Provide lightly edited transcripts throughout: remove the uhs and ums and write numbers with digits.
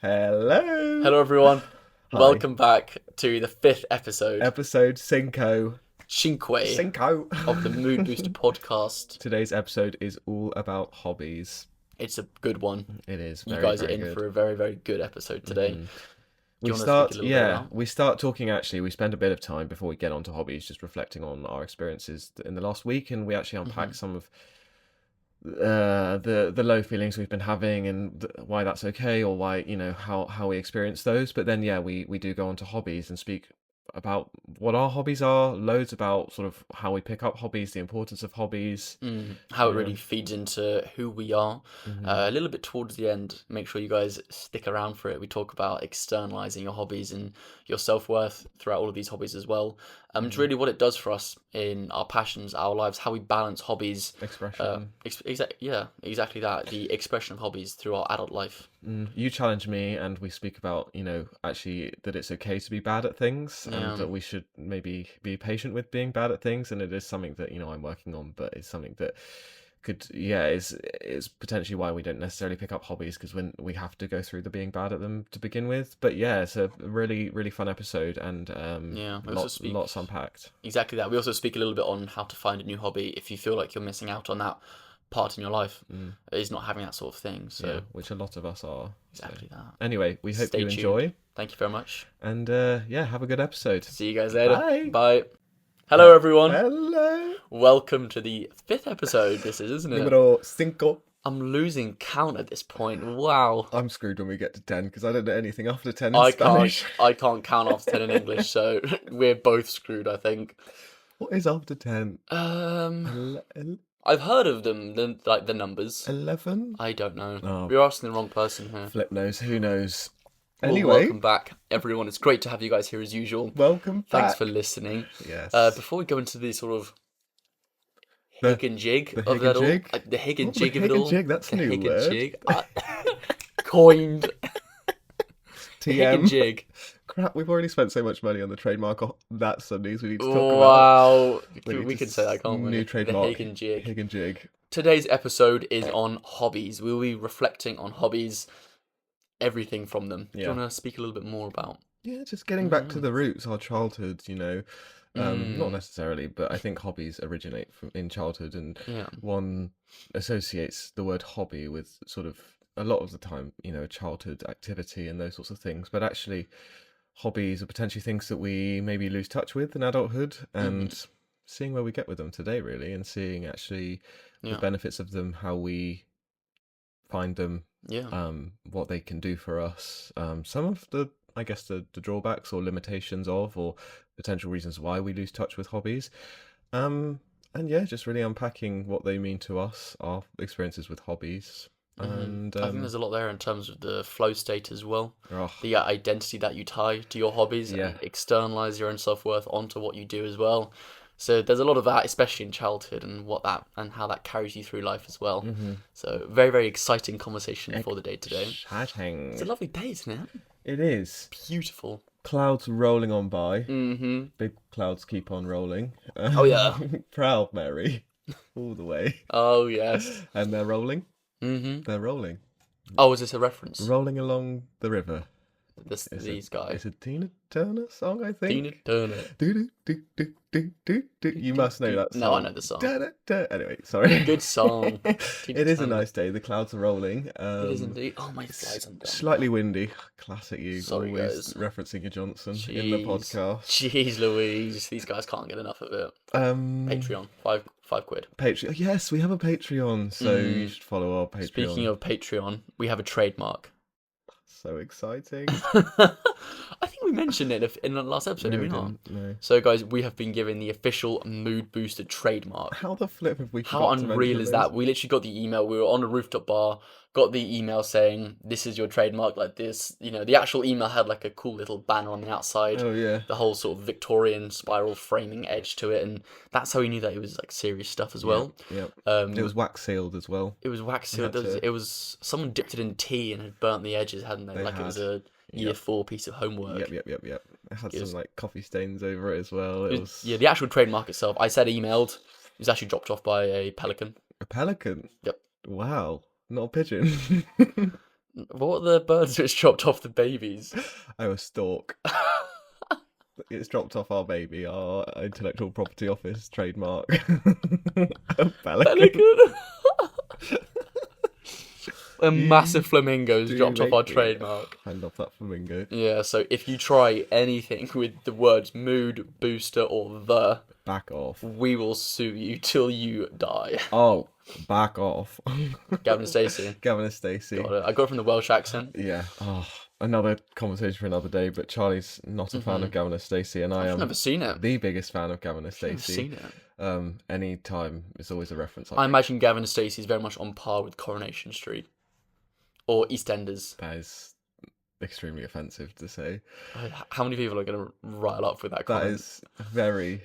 Hello. Hello, everyone. Hi. Welcome back to the fifth episode, Episode Cinco. Cinque, Cinco. of the Mood Booster podcast. Today's episode is all about hobbies. It's a good one. It is You very, guys are very in good. for a very, very good episode today. Mhm. Do you We want to speak a start, little bit about? we start talking actually. We spend a bit of time before we get onto hobbies, just reflecting on our experiences in the last week, and we actually unpack some of the low feelings we've been having and why that's okay, or why how we experience those. But then we do go on to hobbies and speak about what our hobbies are, loads about sort of how we pick up hobbies, the importance of hobbies. How it Yeah. really feeds into who we are. A little bit towards the end, make sure you guys stick around for it. We talk about externalizing your hobbies and your self-worth throughout all of these hobbies as well. It's really what it does for us in our passions, our lives, how we balance hobbies. Expression. Exactly that. The expression of hobbies through our adult life. You challenge me, and we speak about actually that it's okay to be bad at things, Yeah. and that we should maybe be patient with being bad at things. And it is something that I'm working on, but it's something that is potentially why we don't necessarily pick up hobbies, because when we have to go through the being bad at them to begin with. But yeah, it's a really, really fun episode, and we also speak lots unpacked. exactly that. We also speak a little bit on how to find a new hobby if you feel like you're missing out on that part in your life, is not having that sort of thing. So Yeah, which a lot of us are. exactly that. Anyway, we hope Stay you tuned. enjoy, Thank you very much. and have a good episode. See you guys later. Bye. Bye. Hello, everyone. Hello. Welcome to the fifth episode. This is, isn't it? Numero cinco. I'm losing count at this point. Wow. I'm screwed when we get to 10 because I don't know anything after 10 in I Spanish. can't count after 10 in English, so we're both screwed, I think. What is after 10? I've heard of them, the numbers. 11? I don't know. Oh. We're asking the wrong person here. Flip knows. Who knows? Well, Anyway, welcome back, everyone. It's great to have you guys here as usual. welcome back. Thanks for listening. Yes. Before we go into the sort of The- hig and jig the of hig that and all, jig? the hig and Oh, the jig of hig it and all, jig, that's a the new hig word. and jig, coined. The hig and TM. jig. Crap, we've already spent so much money on the trademark. That's some news we need to talk about. Wow, need we to can say that, can't we? New trademark. The hig and jig. Hig and jig. Today's episode is on hobbies. We'll be reflecting on hobbies, everything from them. Do you Yeah. want to speak a little bit more about? Yeah, just getting back to the roots, our childhood, not necessarily, but I think hobbies originate in childhood, and Yeah. one associates the word hobby with sort of a lot of the time, childhood activity and those sorts of things. But actually, hobbies are potentially things that we maybe lose touch with in adulthood, and seeing where we get with them today, really, and seeing actually the benefits of them, how we find them, what they can do for us, some of the, I guess, the drawbacks or limitations of, or potential reasons why we lose touch with hobbies. And yeah, just really unpacking what they mean to us, our experiences with hobbies. And I think there's a lot there in terms of the flow state as well. oh, The identity that you tie to your hobbies Yeah. and externalize your own self-worth onto what you do as well. So there's a lot of that, especially in childhood, and how that carries you through life as well. So very, very exciting conversation for the day today. exciting. It's a lovely day, isn't it? It is. Beautiful. Clouds rolling on by. Mm-hmm. Big clouds keep on rolling. Oh, yeah. Proud Mary. All the way. Oh, yes. And they're rolling. Mm-hmm. They're rolling. Oh, is this a reference? Rolling along the river. These guys. It's a Tina Turner song, I think. Tina Turner. Do, do, do, do, do, do. You must know that song. No, I know the song. Da, da, da. Anyway, sorry. Good song. Tina It is a Turner. nice day. The clouds are rolling. It is indeed. Oh, my slides undone. Slightly windy. Classic you. Sorry, always guys. referencing your Johnson in the Jeez. podcast. Jeez Louise, these guys can't get enough of it. Patreon, five quid. Patreon. Yes, we have a Patreon, so you should follow our Patreon. Speaking of Patreon, we have a trademark. So exciting. I think we mentioned it in the last episode, did we not? No. So, guys, we have been given the official Mood Booster trademark. How the flip have we? How forgot to unreal mention is those? that? We literally got the email. We were on a rooftop bar, got the email saying, "This is your trademark." Like this, the actual email had like a cool little banner on the outside. Oh yeah. The whole sort of Victorian spiral framing edge to it, and that's how we knew that it was like serious stuff as well. Yeah. Um, It was wax sealed as well. It was wax sealed. had to- It was someone dipped it in tea and had burnt the edges, hadn't they? They Like it was had. a year 4 piece of homework. Yep. It had It was- some like coffee stains over it as well. It was Yeah, the actual trademark itself, I said emailed. It was actually dropped off by a pelican. a pelican. Yep. Wow. Not a pigeon. What are the birds which dropped off the babies? Oh, a stork. It's dropped off our baby, our intellectual property office trademark. A pelican. Pelican. A You massive flamingo's do dropped off our make me. trademark. I love that flamingo. Yeah, so if you try anything with the words mood, booster, or the, Back off. we will sue you till you die. Oh, back off. Gavin and Stacey. Gavin and Stacey. Got it. I got it from the Welsh accent. Yeah. Oh, another conversation for another day. But Charlie's not a fan of Gavin and Stacey, and I I've am never seen it. the biggest fan of Gavin and I've never Stacey. seen it. Any time it's always a reference. I imagine Gavin and Stacey is very much on par with Coronation Street or EastEnders. That is extremely offensive to say. How many people are going to rile up with that comment? That is very.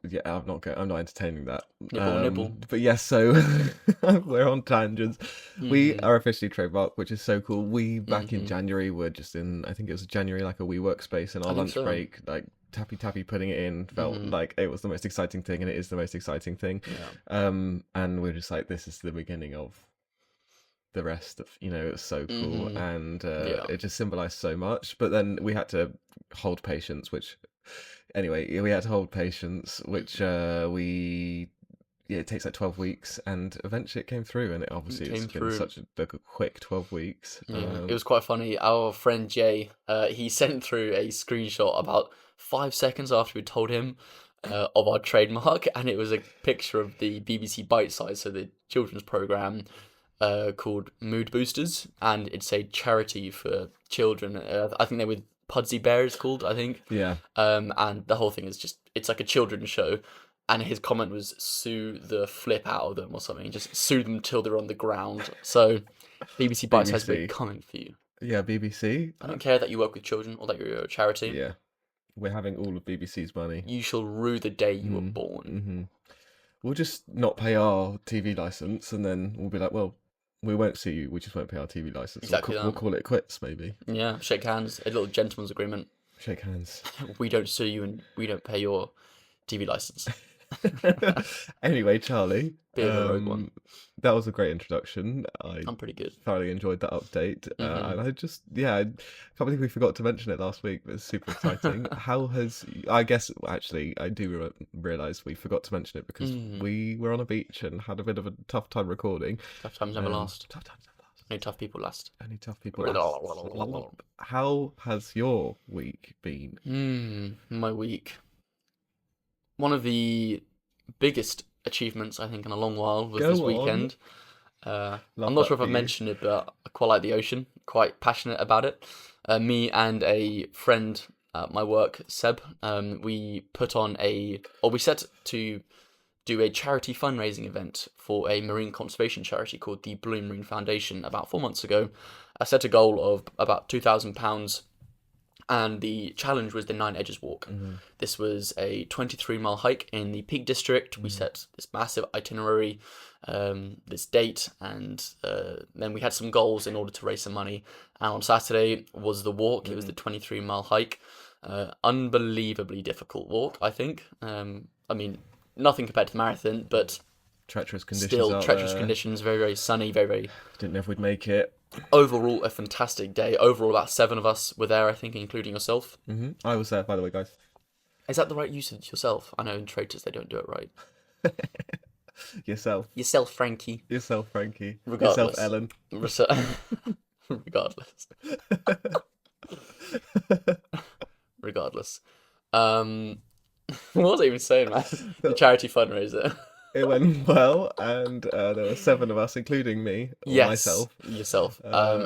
Yeah, I'm not entertaining that. Nibble. But yes, so we're on tangents. We are officially trademarked, which is so cool. We back in January were just in, I think it was January, like a wee workspace, and our lunch break, like tappy putting it in felt like it was the most exciting thing, and it is the most exciting thing. Yeah. And we're just like, this is the beginning of the rest of, it was so cool, and it just symbolized so much. But then we had to hold patience, which anyway, we had to hold patience, which it takes like 12 weeks, and eventually it came through, and it's been such a quick 12 weeks. It was quite funny. Our friend Jay, he sent through a screenshot about 5 seconds after we told him of our trademark, and it was a picture of the BBC Bite Size, so the children's programme called Mood Boosters, and it's a charity for children. I think they're with Pudsey Bear, it's called, I think. Yeah. And the whole thing is just, it's like a children's show. And his comment was, sue the flip out of them or something. Just sue them till they're on the ground. So, BBC Bite Size will be coming for you. Yeah, BBC. I don't care that you work with children or that you're a charity. Yeah. We're having all of BBC's money. You shall rue the day you were born. Mm-hmm. We'll just not pay our TV licence, and then we'll be like, well, we won't sue you, we just won't pay our TV licence. Exactly We'll call it quits, maybe. Yeah, shake hands, a little gentleman's agreement. Shake hands. We don't sue you and we don't pay your TV licence. Anyway, Charlie, Bit of a rogue one. That was a great introduction. I'm pretty good. Thoroughly enjoyed that update. And I can't believe we forgot to mention it last week, but it's super exciting. I guess, actually, I do realise we forgot to mention it because we were on a beach and had a bit of a tough time recording. Tough times never last. Tough times never last. Only tough people last. Only tough people last. How has your week been? My week. One of the biggest achievements, I think, in a long while was this weekend. I'm not sure if I've mentioned it, but I quite like the ocean. Quite passionate about it. Me and a friend at my work, Seb, we set to do a charity fundraising event for a marine conservation charity called the Blue Marine Foundation about 4 months ago. I set a goal of about £2,000. And the challenge was the Nine Edges Walk. This was a 23-mile hike in the Peak District. We set this massive itinerary, this date, and then we had some goals in order to raise some money. And on Saturday was the walk. It was the 23-mile hike. Unbelievably difficult walk, I think. I mean, nothing compared to the marathon, but treacherous conditions. Still treacherous conditions. Very, very sunny. Very, very. Didn't know if we'd make it. Overall, a fantastic day. Overall, about 7 of us were there, I think, including yourself. I was there, by the way, guys. Is that the right usage, yourself? I know in traitors they don't do it right. Yourself, Frankie. Yourself, Frankie. Regardless. Yourself, Ellen. Regardless. Regardless. What was I even saying, man? The charity fundraiser. It went well, and there were 7 of us, including me, myself. Yourself.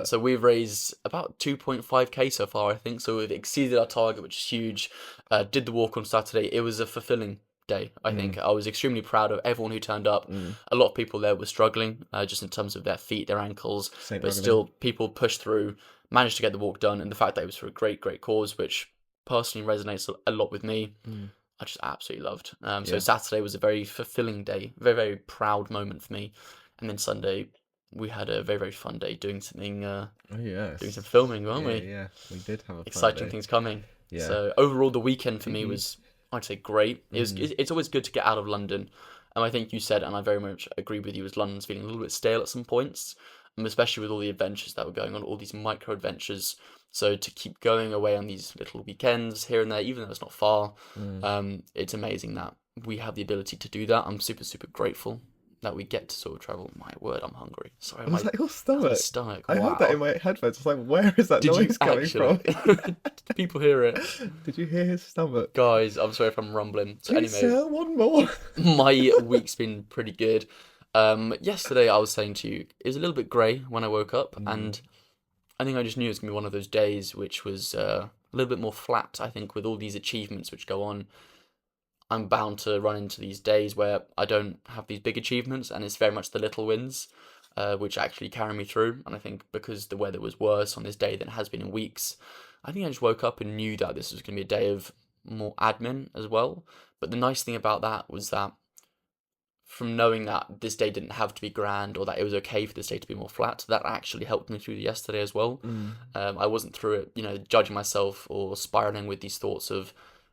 So we've raised about 2.5k so far, I think. So we've exceeded our target, which is huge. Did the walk on Saturday. It was a fulfilling day, I think. I was extremely proud of everyone who turned up. A lot of people there were struggling, just in terms of their feet, their ankles. But still, people pushed through, managed to get the walk done, and the fact that it was for a great, great cause, which personally resonates a lot with me. I just absolutely loved. So Saturday was a very fulfilling day, very, very proud moment for me. And then Sunday, we had a very, very fun day doing something, doing some filming, weren't we? Yeah, we did have a exciting fun day. Things coming. Yeah. So overall, the weekend for me was, I'd say, great. It's always good to get out of London. And I think you said, and I very much agree with you, is London's feeling a little bit stale at some points. especially with all the adventures that were going on, all these micro adventures. So to keep going away on these little weekends here and there, even though it's not far, Mm. it's amazing that we have the ability to do that. I'm super, super grateful that we get to sort of travel. My word, I'm hungry. Sorry, Was that your that's my stomach? stomach. I heard that in Wow. my headphones. I was like, where is that Did you noise coming actually? from? Did people hear it? Did you hear his stomach? Guys, I'm sorry if I'm rumbling. So Please, anyway, sir, one more. my week's been pretty good. Yesterday I was saying to you, it was a little bit grey when I woke up, Mm. and I think I just knew it was gonna be one of those days which was a little bit more flat. I think with all these achievements which go on, I'm bound to run into these days where I don't have these big achievements, and it's very much the little wins, which actually carry me through. And I think because the weather was worse on this day than it has been in weeks, I think I just woke up and knew that this was going to be a day of more admin as well. But the nice thing about that was that from knowing that this day didn't have to be grand or that it was okay for this day to be more flat, that actually helped me through yesterday as well. Mm. I wasn't through it, judging myself or spiraling with these thoughts of,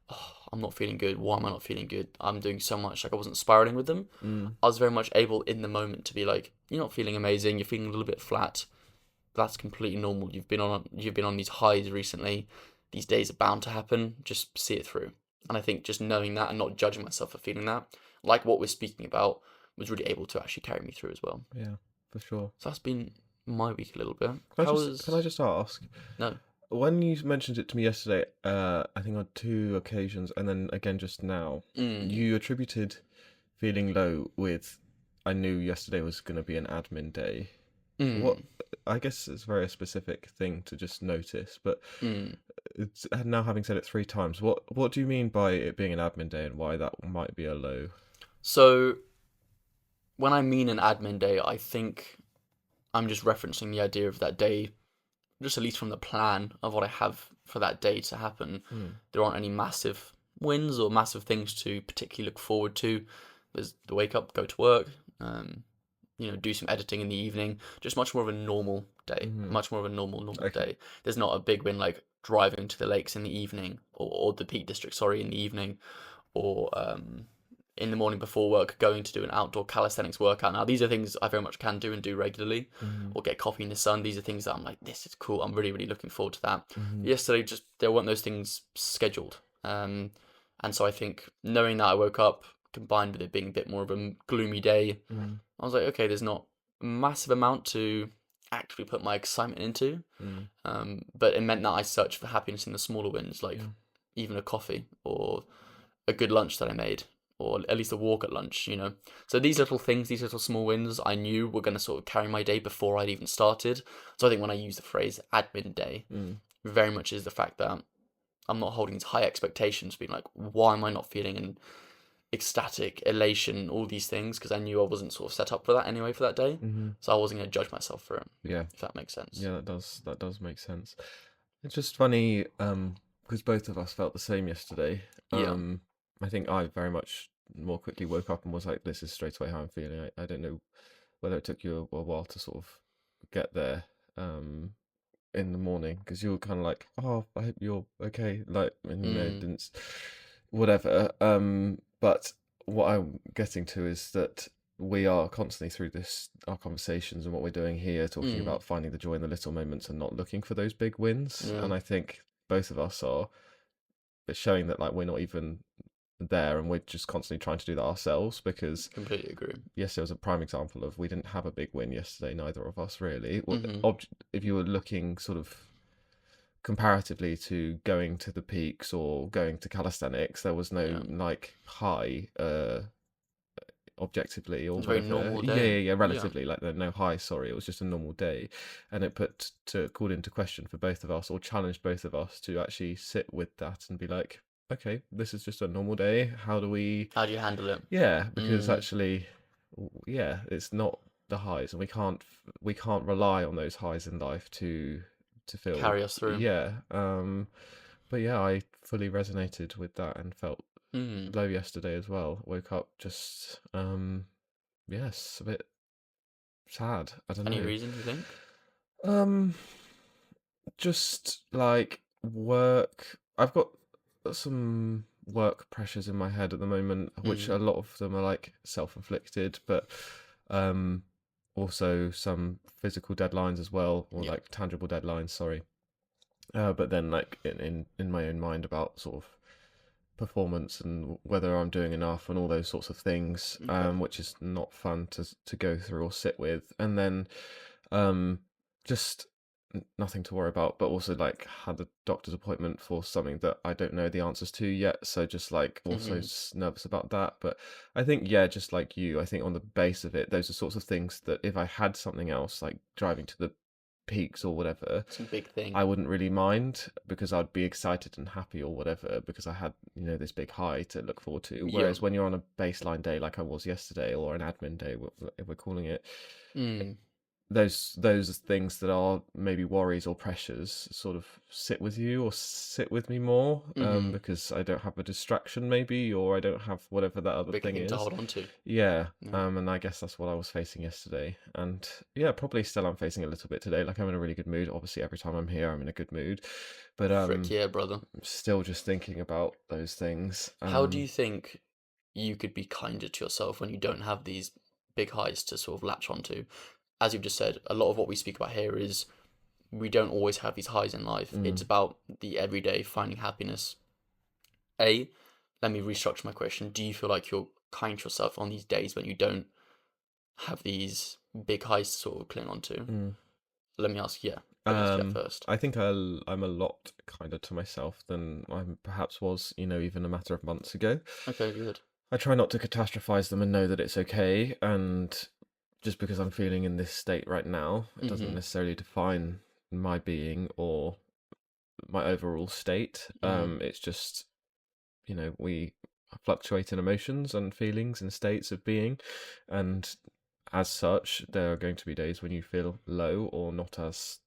oh, I'm not feeling good. Why am I not feeling good? I'm doing so much. Like I wasn't spiraling with them. Mm. I was very much able in the moment to be like, you're not feeling amazing. You're feeling a little bit flat. That's completely normal. You've been on these highs recently. These days are bound to happen. Just see it through. And I think just knowing that and not judging myself for feeling that, like what we're speaking about, was really able to actually carry me through as well. Yeah, for sure. So that's been my week a little bit. Can I How just can I was just ask? no? When you mentioned it to me yesterday, I think on two occasions, and then again just now, Mm, you attributed feeling low with, I knew yesterday was going to be an admin day. What, mm, I guess it's a very specific thing to just notice, but mm. it's, now having said it three times, what do you mean by it being an admin day and why that might be a low? So when I mean an admin day, I think I'm just referencing the idea of that day, just at least from the plan of what I have for that day to happen. Mm. There aren't any massive wins or massive things to particularly look forward to. There's the wake up, go to work, um, do some editing in the evening. Just much more of a normal day, Mm. much more of a normal Okay. day. There's not a big win like driving to the lakes in the evening or the Peak District, sorry, in the evening, or in the morning before work going to do an outdoor calisthenics workout. Now, these are things I very much can do and do regularly, Mm. or get coffee in the sun. These are things that I'm like, this is cool. I'm really, really looking forward to that. Mm. Yesterday, just there weren't those things scheduled. And so I think knowing that I woke up, combined with it being a bit more of a gloomy day, Mm. I was like, okay, there's not a massive amount to actively put my excitement into. Mm. But it meant that I searched for happiness in the smaller wins, like Yeah. even a coffee or a good lunch that I made, or at least a walk at lunch. So these little things, these little small wins, I knew were going to sort of carry my day before I'd even started. So I think when I use the phrase admin day, Mm. very much is the fact that I'm not holding these high expectations, being like, why am I not feeling an ecstatic elation, all these things, because I knew I wasn't sort of set up for that anyway for that day. Mm-hmm. So I wasn't going to judge myself for it, Yeah. if that makes sense. Yeah, that does make sense. It's just funny, because both of us felt the same yesterday. Yeah. I think I very much more quickly woke up and was like, "This is straight away how I'm feeling." I don't know whether it took you a while to sort of get there, in the morning, because you were kind of like, "Oh, I hope you're okay," like, and Mm, didn't, whatever. But what I'm getting to is that we are constantly through this our conversations and what we're doing here talking mm, about finding the joy in the little moments and not looking for those big wins, yeah. and I think both of us are, it's showing that like we're not even there and we're just constantly trying to do that ourselves, because Completely agree. yes, there was a prime example of we didn't have a big win yesterday, neither of us really. Hmm. If you were looking sort of comparatively to going to the peaks or going to calisthenics, there was no Yeah. like high objectively or It's a very whatever. normal Yeah, day. yeah, yeah, Yeah. relatively. Like there no high, sorry, it was just a normal day. And it called into question for both of us, or challenged both of us to actually sit with that and be like, okay, this is just a normal day. How do we, How do you handle it? yeah, because Mm, actually, yeah, it's not the highs, and we can't rely on those highs in life to feel, carry us through. yeah. But yeah, I fully resonated with that and felt Mm. low yesterday as well. Woke up just yes, a bit sad. I don't Any know. reason you think? Um just like work. I've got some work pressures in my head at the moment, which Mm. a lot of them are like self-inflicted, but um also some physical deadlines as well, or Yeah. like tangible deadlines, sorry. But then like in my own mind about sort of performance and whether I'm doing enough and all those sorts of things, Okay. which is not fun to go through or sit with. And then um, just nothing to worry about, but also like had a doctor's appointment for something that I don't know the answers to yet. So just like also Hmm. nervous about that. But I think, yeah, just like you, I think on the base of it, those are sorts of things that if I had something else, like driving to the peaks or whatever, Some big thing. I wouldn't really mind because I'd be excited and happy or whatever because I had, this big high to look forward to. Yeah. Whereas when you're on a baseline day like I was yesterday or an admin day, if we're calling it, Mm. those things that are maybe worries or pressures sort of sit with you or sit with me more, Hmm. because I don't have a distraction maybe, or I don't have whatever that other Bigger thing thing to is. hold on to. Yeah, Yeah. and I guess that's what I was facing yesterday, and yeah, probably still I'm facing a little bit today. Like I'm in a really good mood. Obviously, every time I'm here, I'm in a good mood, but Frick yeah, brother. I'm still just thinking about those things. How do you think you could be kinder to yourself when you don't have these big highs to sort of latch onto? As you've just said, a lot of what we speak about here is we don't always have these highs in life. It's Mm, about the everyday finding happiness. A, let me restructure my question. Do you feel like you're kind to yourself on these days when you don't have these big highs to sort of cling on to? mm. Let me ask, yeah, let me ask you that first. I think I'm a lot kinder to myself than I perhaps was, even a matter of months ago. Okay, good. I try not to catastrophize them and know that it's okay. And just because I'm feeling in this state right now, it doesn't Mm-hmm. necessarily define my being or my overall state. Mm-hmm. It's just, we fluctuate in emotions and feelings and states of being. And as such, there are going to be days when you feel low or not as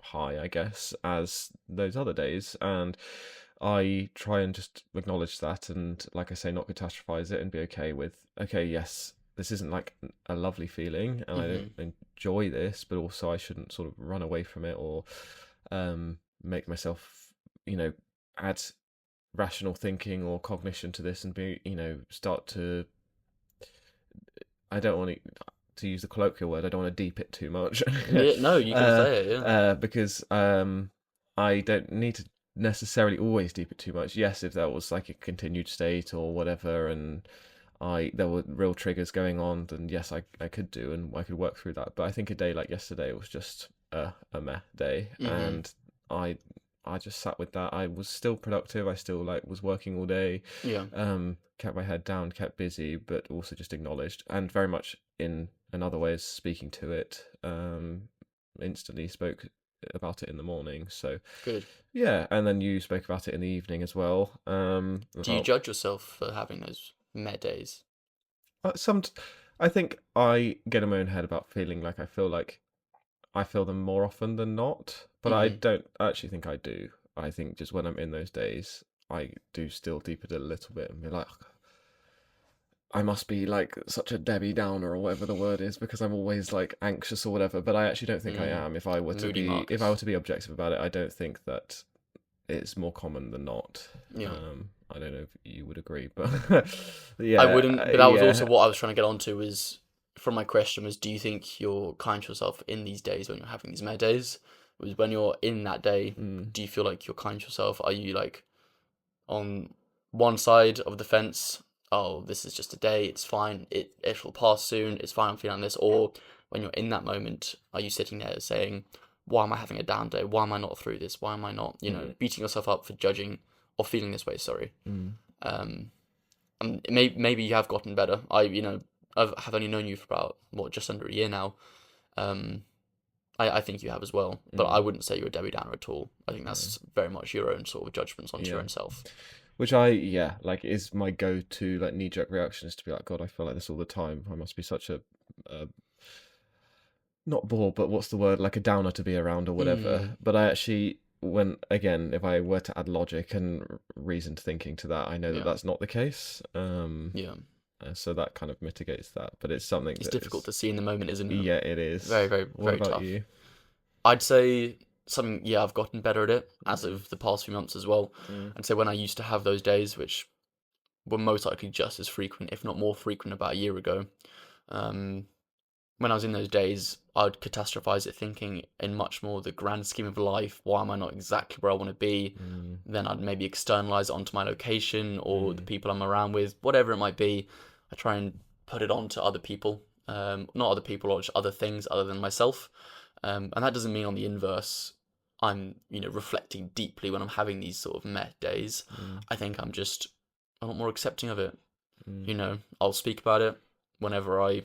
high, I guess, as those other days. And I try and just acknowledge that and, like I say, not catastrophize it and be okay with, okay, yes, this isn't like a lovely feeling and I Mm-hmm. don't enjoy this, but also I shouldn't sort of run away from it or make myself, add rational thinking or cognition to this and be, start to, I don't want to use the colloquial word, I don't want to deep it too much. Yeah, no, you can uh, say it, yeah. because I don't need to necessarily always deep it too much. Yes, if that was like a continued state or whatever, and there were real triggers going on, then yes, I could do and I could work through that. But I think a day like yesterday was just a meh day, Mm-hmm. and I I just sat with that. I was still productive. I still like was working all day, Yeah, kept my head down, kept busy, but also just acknowledged and very much in other ways speaking to it. Instantly spoke about it in the morning. So good. yeah, and then you spoke about it in the evening as well. Do you About judge yourself for having those meh days? some, I think I get in my own head about feeling like I feel them more often than not, but I Mm-hmm. don't actually think I do. I think just when I'm in those days, I do still deep it a little bit and be like, I must be like such a Debbie Downer or whatever the word is because I'm always like anxious or whatever. But I actually don't think I Mm. am. Moody If I were Marcus. to be objective about it, I don't think that it's more common than not. Yeah. I don't know if you would agree, but I yeah, wouldn't, but that was also yeah. what I was trying to get onto is from my question was do you think you're kind to yourself in these days when you're having these meh days? Was when you're in that day, Mm, do you feel like you're kind to yourself? Are you like on one side of the fence, oh, this is just a day, it's fine, it will pass soon, it's fine, I'm feeling this, or when you're in that moment, are you sitting there saying, why am I having a down day? Why am I not through this? Why am I not, mm, beating yourself up for judging or feeling this way, sorry. mm, Um and maybe you have gotten better. Have only known you for about what, just under a year now. Um I think you have as well, but I mm, wouldn't say you're a Debbie Downer at all. I think no, that's very much your own sort of judgments onto your yeah. own self. Which like is my go-to like knee-jerk reaction is to be like, God, I feel like this all the time. I must be such a not bore, but what's the word? Like a downer to be around or whatever. Mm, But I actually, when again, if I were to add logic and reasoned thinking to that, I know that yeah, that's not the case. yeah. So that kind of mitigates that. But it's something It's that difficult is, to see in the moment, isn't it? yeah, it is. Very, very, What very about tough. you? I'd say something, yeah, I've gotten better at it as of the past few months as well. Mm, I'd say when I used to have those days, which were most likely just as frequent, if not more frequent, about a year ago, um, when I was in those days, I'd catastrophize it, thinking in much more the grand scheme of life, why am I not exactly where I want to be? Mm, Then I'd maybe externalize it onto my location or the mm, people I'm around with, whatever it might be. I try and put it onto other people, not other people or just other things other than myself. And that doesn't mean on the inverse, I'm, reflecting deeply when I'm having these sort of meh days. mm, I think I'm just a lot more accepting of it. mm, I'll speak about it whenever I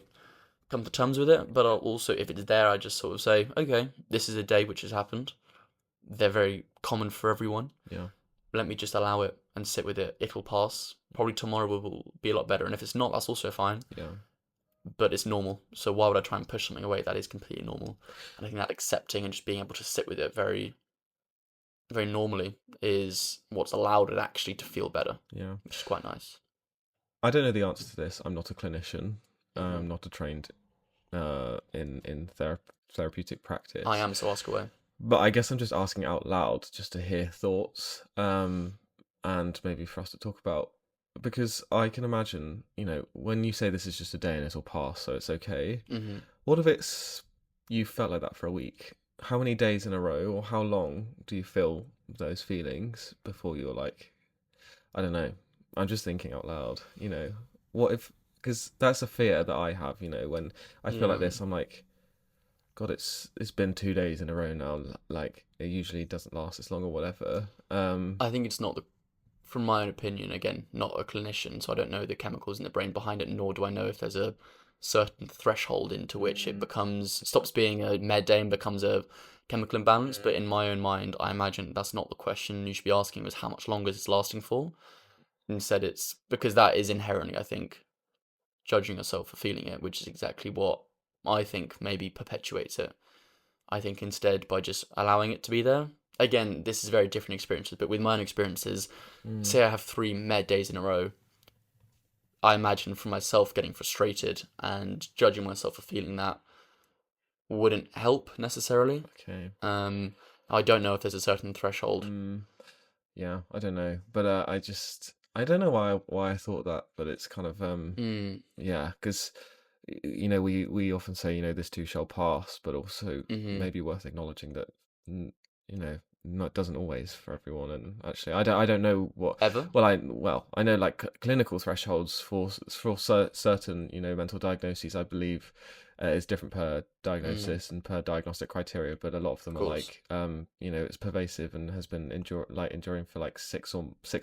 come to terms with it, but I'll also, if it's there, I just sort of say, okay, this is a day which has happened. They're very common for everyone. yeah, Let me just allow it and sit with it. It'll pass. Probably tomorrow will be a lot better. And if it's not, that's also fine. yeah, But it's normal. So why would I try and push something away that is completely normal? And I think that accepting and just being able to sit with it very, very normally is what's allowed it actually to feel better, yeah. which is quite nice. I don't know the answer to this. I'm not a clinician. Hmm. I'm not a trained in therapeutic I practice. am, so ask away. But I guess I'm just asking out loud just to hear thoughts, and maybe for us to talk about, because I can imagine, when you say this is just a day and it'll pass, so it's okay. Hmm. What if it's you felt like that for a week? How many days in a row, or how long do you feel those feelings before you're like, I don't know. I'm just thinking out loud. What if? Because that's a fear that I have. When I feel like Yeah. this, I'm like, God, it's been 2 days in a row now. Like it usually doesn't last as long or whatever. I think it's not from my own opinion, again, not a clinician, so I don't know the chemicals in the brain behind it, nor do I know if there's a certain threshold into which it stops being a med day and becomes a chemical imbalance. But in my own mind, I imagine that's not the question you should be asking, was how much longer is this lasting for? Instead, it's because that is inherently, I think, judging yourself for feeling it, which is exactly what I think maybe perpetuates it. I think instead, by just allowing it to be there, again, this is very different experiences, but with my own experiences, mm, say I have 3 med days in a row, I imagine for myself getting frustrated and judging myself for feeling that wouldn't help necessarily. okay. Um, I don't know if there's a certain threshold. Mm, yeah, I don't know, but I don't know why I thought that, but it's kind of Mm, yeah, because we often say this too shall pass, but also mm-hmm. maybe worth acknowledging that mm, not doesn't always for everyone. And actually, I don't know what. Ever? Well, I know like clinical thresholds for certain mental diagnoses. I believe is different per Mm, diagnosis and per diagnostic criteria, but a lot of of them are course. like it's pervasive and has been enduring for like 6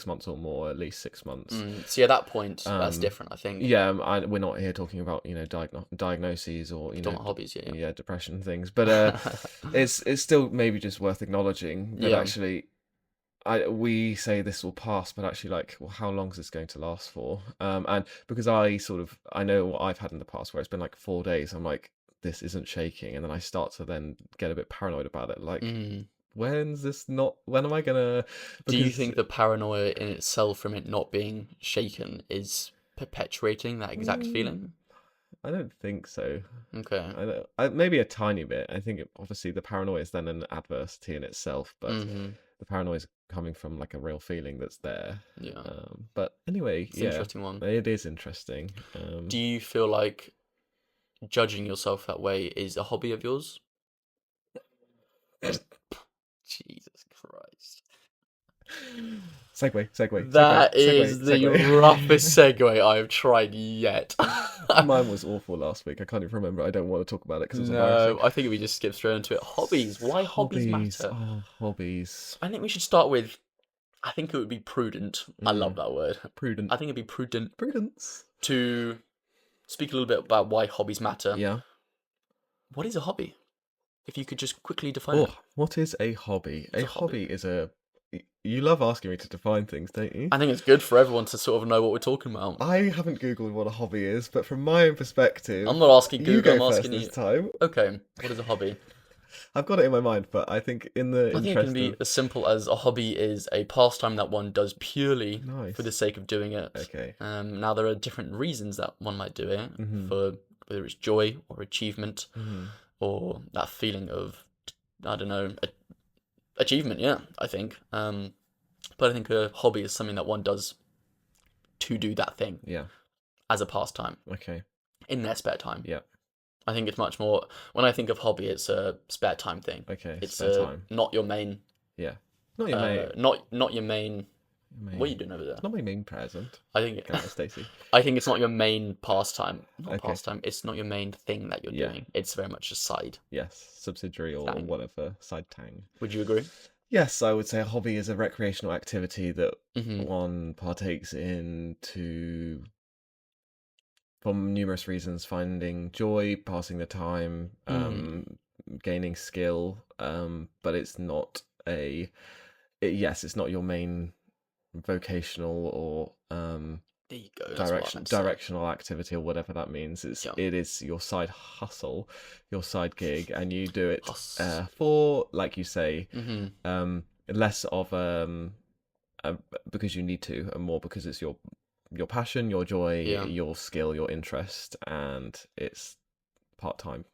months or more, at least 6 months. See, at that point, that's Um, different, I think. yeah, we're not here talking about diagnoses or Talking about hobbies, yeah. yeah, depression things, but it's still maybe just worth acknowledging that Yeah. actually we say this will pass, but actually, like, well, how long is this going to last for? And because I know what I've had in the past where it's been like 4 days, I'm like, this isn't shaking, and then I start to then get a bit paranoid about it, like, Mm. when's this not? When am I gonna? Do you Because think the paranoia in itself from it not being shaken is perpetuating that exact mm, feeling? I don't think so. Okay. Maybe a tiny bit. I think obviously the paranoia is then an adversity in itself, but Mm-hmm. the paranoia is coming from like a real feeling that's there. Yeah. But anyway, It's an yeah, interesting one. it is interesting. Do you feel like judging yourself that way is a hobby of yours? Jesus Christ. Segue, segue, segue, That segue, is the roughest segue. segue I've tried yet. Mine was awful last week. I can't even remember. I don't want to talk about it because it was embarrassing. No, I think we just skip straight into it. Hobbies. Why hobbies Hobbies. matter? Oh, hobbies. I think we should start with, I think it would be prudent. I love Mm, that word. prudent. I think it'd be prudent Prudence. to speak a little bit about why hobbies matter. Yeah. What is a hobby? If you could just quickly define it. Oh, what is a hobby? What's A a hobby? hobby is a. You love asking me to define things, don't you? I think it's good for everyone to sort of know what we're talking about. I haven't Googled what a hobby is, but from my own I'm perspective, not asking you Google, go I'm first asking this you. time. Okay, what is a hobby? I've got it in my mind, but I think in the I think it can interest be of as simple as a hobby is a pastime that one does purely for the nice. sake of doing it. Okay. Now, there are different reasons that one might do it, Mhm. for whether it's joy or achievement Mhm. or that feeling of, I don't know, achievement, yeah, I think. But I think a hobby is something that one does to do that thing Yeah. as a pastime Okay. in their spare time. Yeah. I think it's much more, when I think of hobby, it's a spare time thing. Okay, It's spare time. not your main, Yeah. Not your mate. not your main. What are you Main. doing over It's there? not my main present. I think Going out with Stacey. I think it's not your main pastime. Not Okay. pastime. It's not your main thing that you're Yeah. doing. It's very much a side Yes. Subsidiary or thing. whatever. Side tang. Would you agree? Yes, I would say a hobby is a recreational activity that Mm-hmm. one partakes in to, for numerous reasons, finding joy, passing the time, Mm. gaining skill. But it's not yes, it's not your main vocational or There you go. That's what I meant to say. directional activity or whatever that means. Yeah. It is your side hustle, your side gig, and you do it Us. for, like you say, Mm-hmm. less of uh, because you need to, and more because it's your passion, your joy, Yeah. your skill, your interest, and it's part time.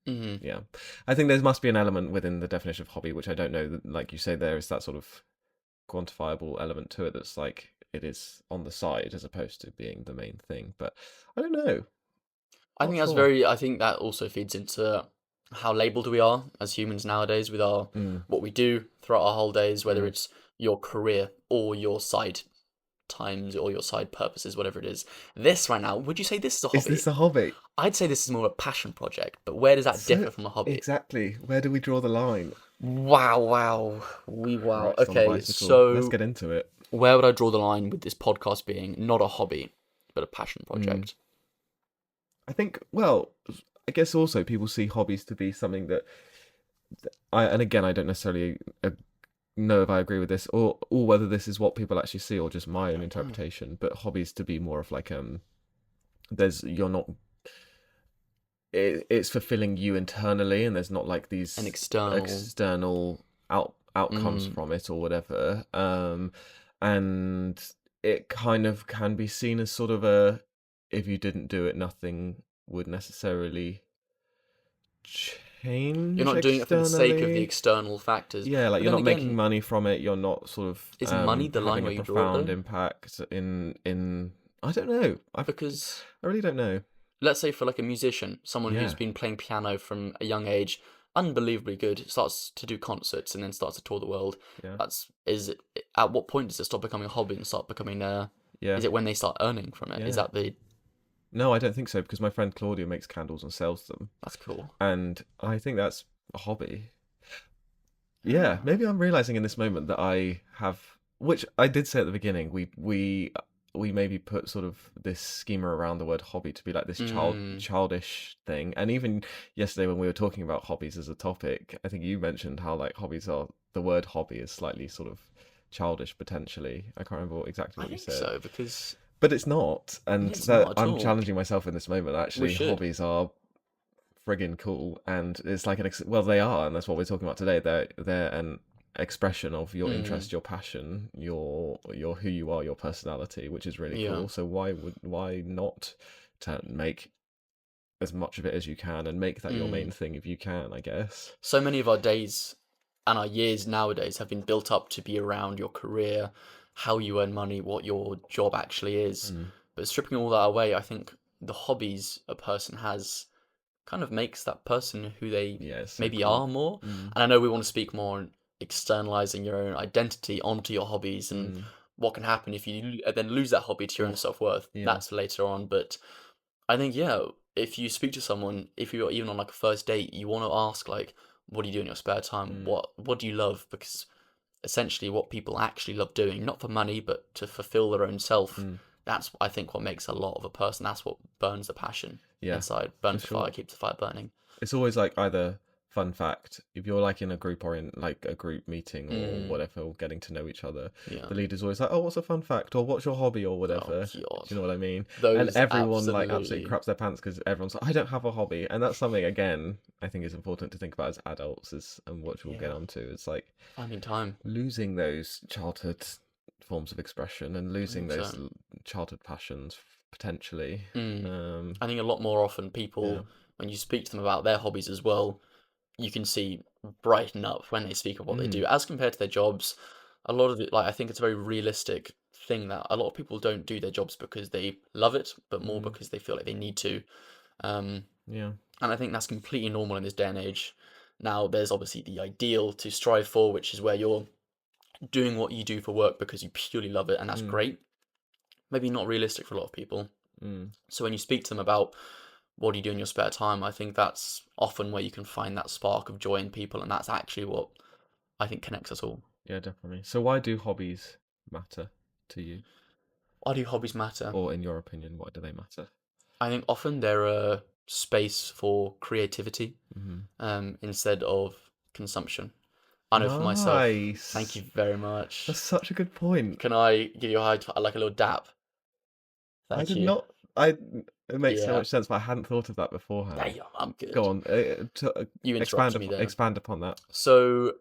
Mm-hmm. Yeah, I think there must be an element within the definition of hobby, which I don't know. Like you say, there is that sort of quantifiable element to it that's like it is on the side as opposed to being the main thing. But I don't know. I Not think that's sure. very. I think that also feeds into how labeled we are as humans nowadays with our Mm, what we do throughout our whole days, whether mm. it's your career or your side times or your side purposes, whatever it is. This right now, would you say this is a Is this hobby? a hobby? I'd say this is more a passion project, but where does that So differ from a hobby? exactly, where do we draw the line? Wow, wow, wow. Christ on a Okay, bicycle. Let's so get into it. where would I draw the line with this podcast being not a hobby, but a passion Mm. project? I think, well, I guess also people see hobbies to be something that and again, I don't necessarily know if I agree with this or whether this is what people actually see or just my own interpretation. But hobbies to be more of like there's you're not it's fulfilling you internally, and there's not like An these external. external outcomes Mm, from it or whatever. And it kind of can be seen as sort of a, if you didn't do it, nothing would necessarily you're change not doing it for the sake of the externally. external factors. Yeah, like But you're then not making again, money from it. You're not sort of is money the line having where a you draw it profound though? impact in. I don't know. Because I really don't know. let's say for like a musician, someone who's Yeah, been playing piano from a young age, unbelievably good, starts to do concerts and then starts to tour the world. yeah, At what point does it stop becoming a hobby and start becoming yeah, is it when they start earning from it? Is yeah. that the No, I don't think so because my friend Claudia makes candles and sells them, that's cool. and I think that's a hobby. Yeah, Ah. maybe I'm realizing in this moment that I have, which I did say at the beginning, we maybe put sort of this schema around the word hobby to be like this Mm, childish thing. And even yesterday when we were talking about hobbies as a topic, I think you mentioned how like hobbies are, the word hobby is slightly sort of childish potentially. I can't remember exactly I what you think said. so because But it's not, and it's that not at I'm all. challenging myself in this moment. We Actually, should. hobbies are friggin' cool, and it's like well, they are, and that's what we're talking about today. They're an expression of your Mm, interest, your passion, your who you are, your personality, which is really yeah. cool. So why not to make as much of it as you can and make that your main Mm. thing if you can, I guess. So many of our days and our years nowadays have been built up to be around your career, how you earn money, what your job actually is. Mm. But stripping all that away, I think the hobbies a person has kind of makes that person who they Yeah, it's so maybe cool. are more. Mm. And I know we want to speak more on externalizing your own identity onto your hobbies and Mm. what can happen if you then lose that hobby to your own Oof. self worth. Yeah. That's later on. But I think, yeah, if you speak to someone, if you're even on like a first date, you want to ask like, what do you do in your spare time? Mm. What do you love? Because essentially what people actually love doing, not for money, but to fulfill their own self. Mm. That's I think what makes a lot of a person. That's what burns the passion Yeah, inside, for burns the fire, sure. keeps the fire burning. It's always like either fun fact, if you're like in a group or in like a group meeting or Mm, whatever, or getting to know each other, yeah. the leader's always like, oh, what's a fun fact, or what's your hobby, or Oh whatever. Do God. you know what I mean? And Those everyone like absolutely absolutely. craps their pants because everyone's like, I don't have a hobby. And that's something, again, I think is important to think about as adults, is, and which we'll get Yeah. onto. It's like Finding time. losing those childhood forms of expression and losing those 100%. childhood passions potentially. Mm. Um, I think a lot more often yeah. people, when you speak to them about their hobbies as well, you can see brighten up when they speak of what they Mm, do as compared to their jobs. A lot of it, like I think it's a very realistic thing that a lot of people don't do their jobs because they love it, but more mm, because they feel like they need to. Um, yeah. And I think that's completely normal in this day and age. Now, there's obviously the ideal to strive for, which is where you're doing what you do for work because you purely love it, and that's Mm, great. Maybe not realistic for a lot of people. mm. So when you speak to them about what do you do in your spare time, I think that's often where you can find that spark of joy in people, and that's actually what I think connects us all. Yeah, definitely. So why do hobbies matter to you? Why do hobbies matter? Or in your opinion, why do they matter? I think often they're a space for creativity Hmm. instead of consumption. I know for myself, thank Nice. you very much. That's such a good point. Can I give you a like a little dap? I Thank did you. not. I. It makes so Yeah. much sense, but I hadn't thought of that Yeah, beforehand. yeah, I'm Go good. on. You interrupted me there. Expand upon that. So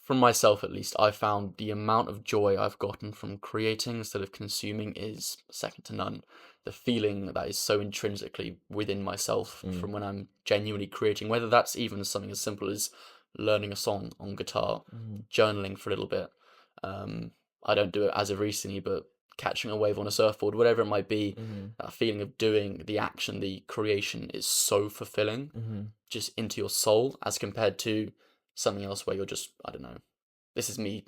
from myself at least, I've found the amount of joy I've gotten from creating instead of consuming is second to none. The feeling that is so intrinsically within myself Mm, from when I'm genuinely creating, whether that's even something as simple as learning a song on guitar, mm, journaling for a little bit. Um, I don't do it as of recently, but catching a wave on a surfboard, whatever it might be, mm, that feeling of doing the action, the creation is so fulfilling mm, just into your soul as compared to something else where you're just, I don't know, this is me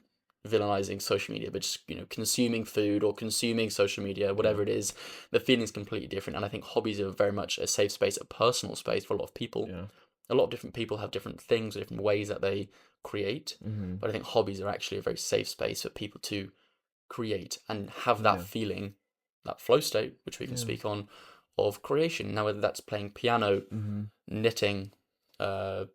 villainizing social media, but just, consuming food or consuming social media, yeah, whatever it is, the feeling's completely different. And I think hobbies are very much a safe space, a personal space for a lot of people. yeah, A lot of different people have different things or different ways that they create. mm, But I think hobbies are actually a very safe space for people to create and have that yeah, feeling, that flow state, which we can yeah, speak on, of creation. Now, whether that's playing piano, mm, knitting, uh,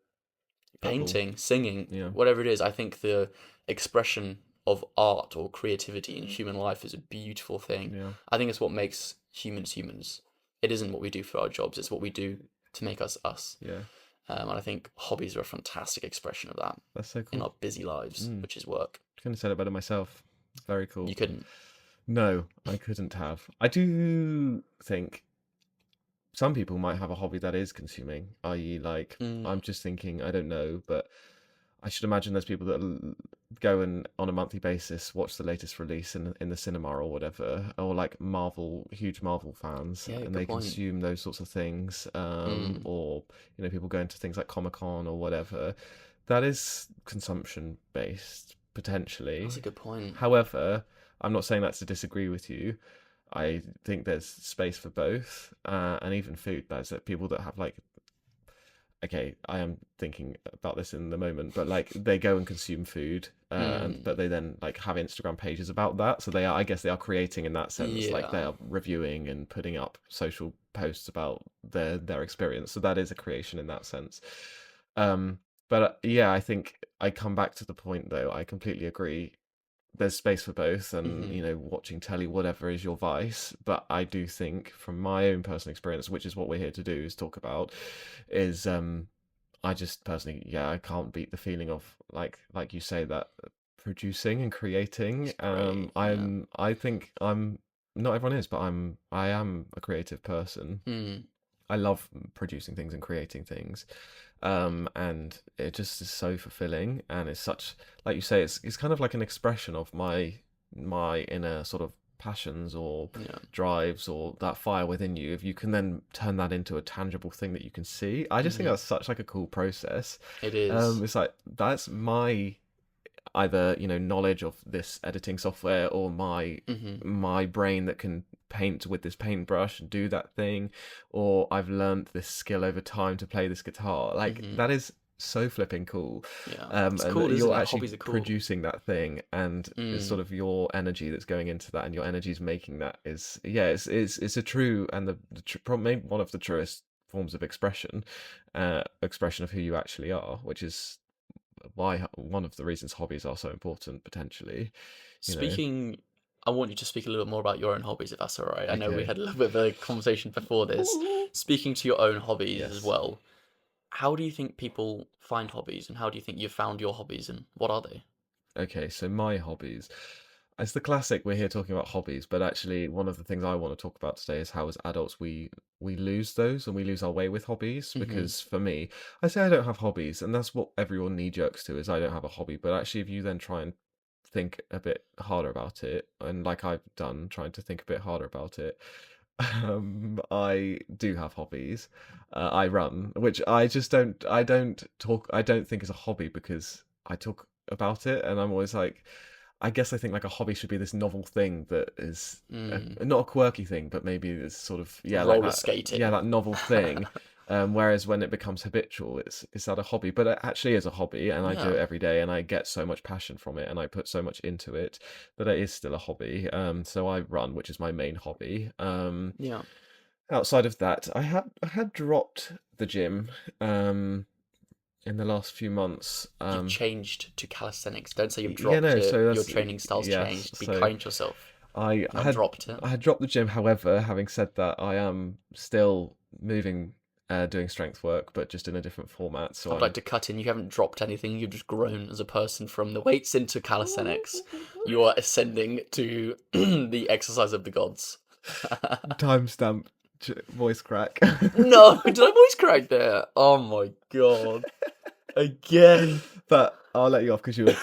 football. painting, singing, Yeah, whatever it is, I think the expression of art or creativity in human life is a beautiful thing. yeah, I think it's what makes humans humans. It isn't what we do for our jobs, it's what we do to make us us. yeah. And I think hobbies are a fantastic expression of that That's so in cool. our busy lives, Mm. which is work. Couldn't have said it better myself. Very You cool. couldn't. No, I couldn't have. I do think some people might have a hobby that is consuming, i.e., like, Mm, I'm just thinking, I don't know, but I should imagine there's people that go and on a monthly basis watch the latest release in the cinema or whatever, or like Marvel, huge Marvel fans, yeah, and good they point. consume those sorts of things. Mm, Or people go into things like Comic Con or whatever. That is consumption based that's potentially. a good point. However, I'm not saying that to disagree with you. I think there's space for both, and even food. There's people that have like, okay, I am thinking about this in the moment, but like they go and consume food, and Mm, but they then like have Instagram pages about that. So they are, I guess, they are creating in that sense. Like they yeah, are reviewing and putting up social posts about their experience. So that is a creation in that sense. Um, but yeah, I think I come back to the point though. I completely agree there's space for both, and hmm, watching telly, whatever is your vice. But I do think from my own personal experience, which is what we're here to do, is talk about, is I just personally, yeah, I can't beat the feeling of like you say, that producing and creating. it's great. Yeah. I think I'm, not everyone is, but I am a creative person. Mm, I love producing things and creating things, and it just is so fulfilling, and it's such, like you say, it's kind of like an expression of my inner sort of passions or yeah, drives, or that fire within you. If you can then turn that into a tangible thing that you can see, I just think hmm, that's such like a cool process. it is. It's like that's my, either knowledge of this editing software, or Hmm, my brain that can paint with this paintbrush and do that thing, or I've learned this skill over time to play this guitar. Like hmm, that is so flipping cool. yeah. It's And cool, that isn't you're it? actually Hobbies are cool. producing that thing, and it's Mm, sort of your energy that's going into that, and your energy's making that, is, yeah, it's a true, and probably maybe one of the truest forms of expression, expression of who you actually are, which is why one of the reasons hobbies are so important potentially. you know Speaking, I want you to speak a little bit more about your own hobbies, if that's all right. I know we okay. had a little bit of a conversation before this. Speaking to your own hobbies as Yes. well, how do you think people find hobbies, and how do you think you've found your hobbies, and what are they? Okay, so my hobbies. It's the classic, we're here talking about hobbies, but actually one of the things I want to talk about today is how as adults we lose those, and we lose our way with hobbies. Hmm, Because for me, I say I don't have hobbies, and that's what everyone knee jerks to, is I don't have a hobby. But actually, if you then try and think a bit harder about it, and like I've done, trying to think a bit harder about it, I do have hobbies. I run, which I don't think is a hobby because I talk about it, and I'm always like, I guess I think like a hobby should be this novel thing that is Mm. not a quirky thing, but maybe it's sort of like Roller that, skating. that novel thing. Whereas when it becomes habitual, it's not a hobby, but it actually is a hobby, and I do Yeah. it every day, and I get so much passion from it, and I put so much into it that it is still a hobby. So I run, which is my main hobby. Yeah. Outside of that, I had dropped the gym in the last few months. You've changed to calisthenics. Don't say you've Yeah, dropped no, it. so Your that's training style's yes. changed. Be So kind to yourself. I Not had dropped it. I had dropped the gym. However, having said that, I am still moving, doing strength work, but just in a different format. So I'd like to cut in. You haven't dropped anything. You've just grown as a person from the weights into calisthenics. You are ascending to the exercise of the gods. timestamp voice crack. No, did I voice crack there? Oh my god. Again. But I'll let you off because you were.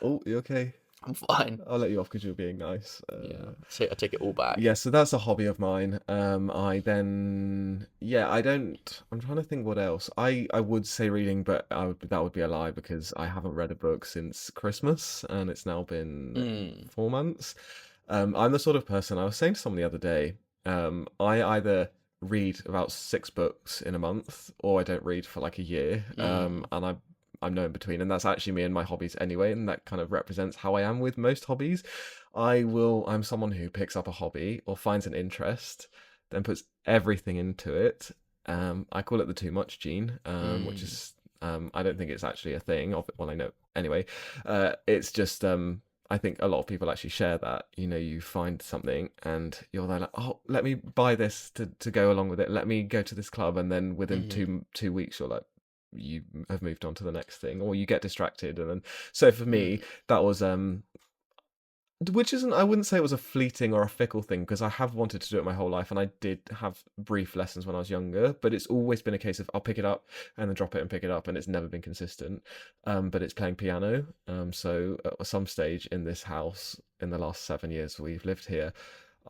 Oh, you okay? I'm fine. I'll let you off because you were being nice. Yeah. So I take it all back. Yeah, so that's a hobby of mine. I then, yeah, I don't. I'm trying to think what else. I would say reading, but that would be a lie because I haven't read a book since Christmas, and it's now been Mm. 4 months. I'm the sort of person. I was saying to someone the other day. I either read about 6 books in a month, or I don't read for like a year. Mm. And I'm no in between, and that's actually me and my hobbies anyway, and that kind of represents how I am with most hobbies. I'm someone who picks up a hobby or finds an interest, then puts everything into it. I call it the too much gene, which Mm. is I don't think it's actually a thing. Well, I know anyway. It's just I think a lot of people actually share that. You find something and you're there like, oh, let me buy this to go along with it. Let me go to this club, and then within Mm. two weeks you're like, you have moved on to the next thing, or you get distracted, and then so for me Mm. that was which isn't, I wouldn't say it was a fleeting or a fickle thing because I have wanted to do it my whole life, and I did have brief lessons when I was younger, but it's always been a case of I'll pick it up and then drop it and pick it up, and it's never been consistent. But it's playing piano. So at some stage in this house in the last 7 years we've lived here,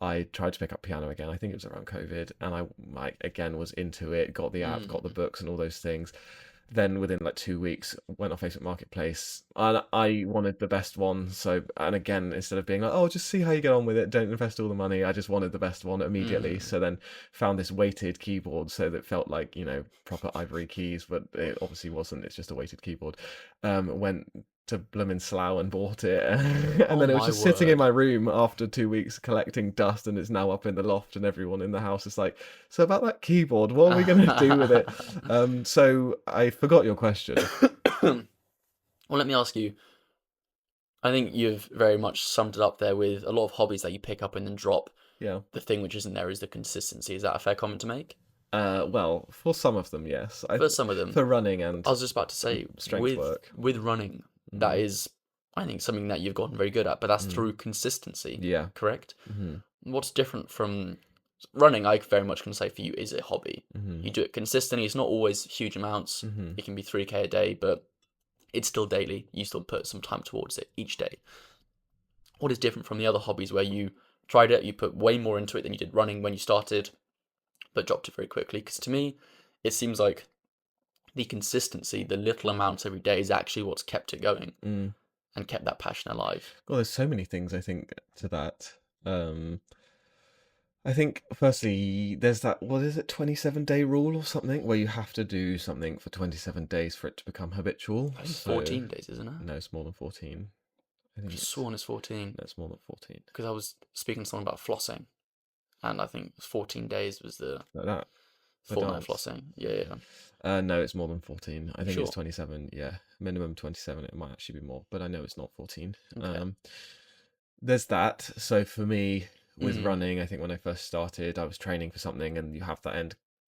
I tried to pick up piano again. I think it was around COVID, and I like again was into it, got the app, got the Mm. books and all those things. Then within like 2 weeks went on Facebook Marketplace, and I wanted the best one. So, and again, instead of being like, oh, just see how you get on with it, don't invest all the money, I just wanted the best one immediately. Mm. So then found this weighted keyboard, so that felt like proper ivory keys, but it obviously wasn't. It's just a weighted keyboard. Went to Bloomin' Slough and bought it, and Oh then it was my just sitting in word. my room after 2 weeks collecting dust, and it's now up in the loft, and everyone in the house is like, so about that keyboard, what are we going to do with it? So I forgot your question. Well, let me ask you. I think you've very much summed it up there with a lot of hobbies that you pick up and then drop. Yeah. The thing which isn't there is the consistency. Is that a fair comment to make? Well, for some of them, yes. For some of them, For running I and was just about to say strength with work. running, that Mm, is, I think, something that you've gotten very good at, but that's mm, through consistency, yeah. correct? Hmm. What's different from running? I very much can say for you is a hobby. Hmm. You do it consistently. It's not always huge amounts. Hmm. It can be 3K a day, but it's still daily. You still put some time towards it each day. What is different from the other hobbies where you tried it, you put way more into it than you did running when you started, but dropped it very quickly? Because to me, it seems like the consistency, the little amounts every day, is actually what's kept it going Mm. and kept that passion alive. Well, there's so many things I think to that. Um, I think firstly, there's that, what is it, 27-day rule or something, where you have to do something for 27 days for it to become habitual. I think So 14 days, isn't it? no, it's more than 14. I I think just saw it's on it's 14 no, it's more than 14. because I was speaking to someone about flossing, and I think 14 days was the Like that for fortnight of dance. flossing. Yeah, yeah, yeah. No, it's more than 14. I think it's Sure. 27. Yeah, minimum 27. It might actually be more, but I know it's not 14. Okay. There's that. So for me, with Mm. running, I think when I first started, I was training for something, and you have that end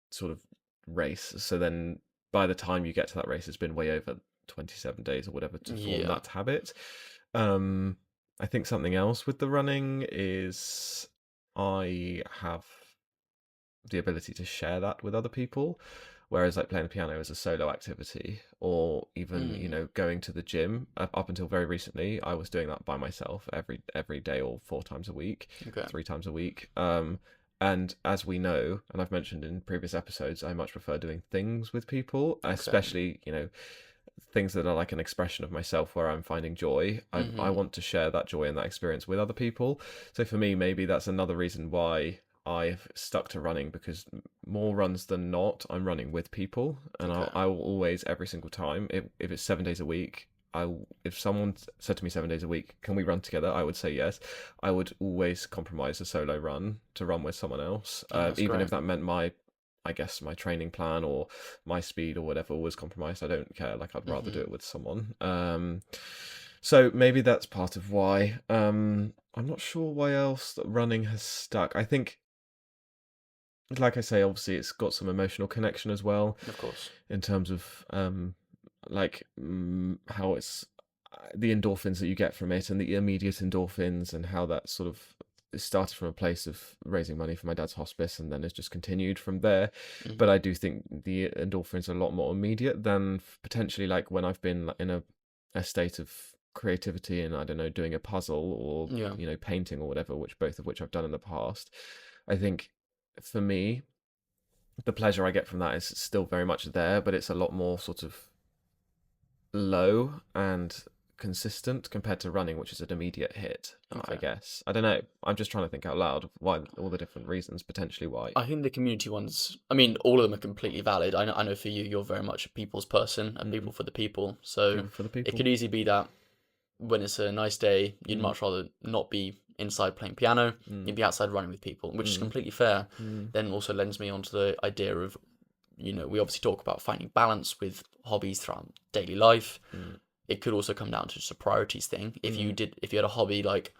sort of race. So then by the time you get to that race, it's been way over 27 days or whatever to form Yeah. that habit. Um, I think something else with the running is I have the ability to share that with other people, whereas like playing the piano is a solo activity, or even Mm. going to the gym. Up until very recently I was doing that by myself every day or 4 times a week, Okay. 3 times a week. And as we know, and I've mentioned in previous episodes, I much prefer doing things with people, Okay. especially, things that are like an expression of myself where I'm finding joy. I Mhm. want to share that joy and that experience with other people. So for me, maybe that's another reason why I've stuck to running, because more runs than not, I'm running with people, and Okay. I will always, every single time, if it's 7 days a week, if someone said to me 7 days a week, can we run together? I would say yes. I would always compromise a solo run to run with someone else, Oh, that's even if great. that meant I guess my training plan or my speed or whatever was compromised. I don't care. Like, I'd rather do Mhm. it with someone. So maybe that's part of why. I'm not sure why else that running has stuck. I think, like I say, obviously it's got some emotional connection as well, Of course. in terms of how it's the endorphins that you get from it, and the immediate endorphins, and how that sort of, it started from a place of raising money for my dad's hospice, and then it's just continued from there. But Mhm. I do think the endorphins are a lot more immediate than potentially like when I've been in a state of creativity, and I don't know, doing a puzzle or Yeah. painting or whatever, which both of which I've done in the past. I think for me, the pleasure I get from that is still very much there, but it's a lot more sort of low and consistent compared to running, which is an immediate hit, I Okay. guess. I don't know. I'm just trying to think out loud of why, all the different reasons potentially why. I think the community ones, I mean, all of them are completely valid. I know for you, you're very much a people's person, a Mm. people for the people. So People for the it people. could easily be that when it's a nice day, you'd Mm. much rather not be inside playing piano, Mm. you'd be outside running with people, which is Mm. completely fair. Mm. Then also lends me onto the idea of, we obviously talk about finding balance with hobbies throughout daily life. Mm. It could also come down to just a priorities thing. Mm. If you had a hobby like,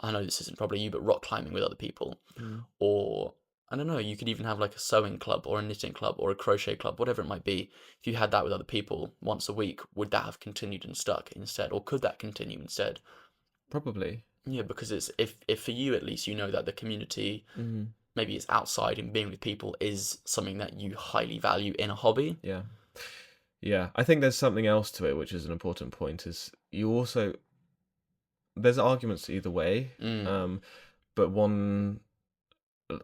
I know this isn't probably you, but rock climbing with other people, Mm. or I don't know, you could even have like a sewing club or a knitting club or a crochet club, whatever it might be. If you had that with other people once a week, would that have continued and stuck instead, or could that continue instead? Probably. Yeah, because it's if for you at least, you know that the community, Mm. maybe it's outside and being with people, is something that you highly value in a hobby. Yeah. Yeah. I think there's something else to it, which is an important point, is you also, there's arguments either way. Mm, Um, but one,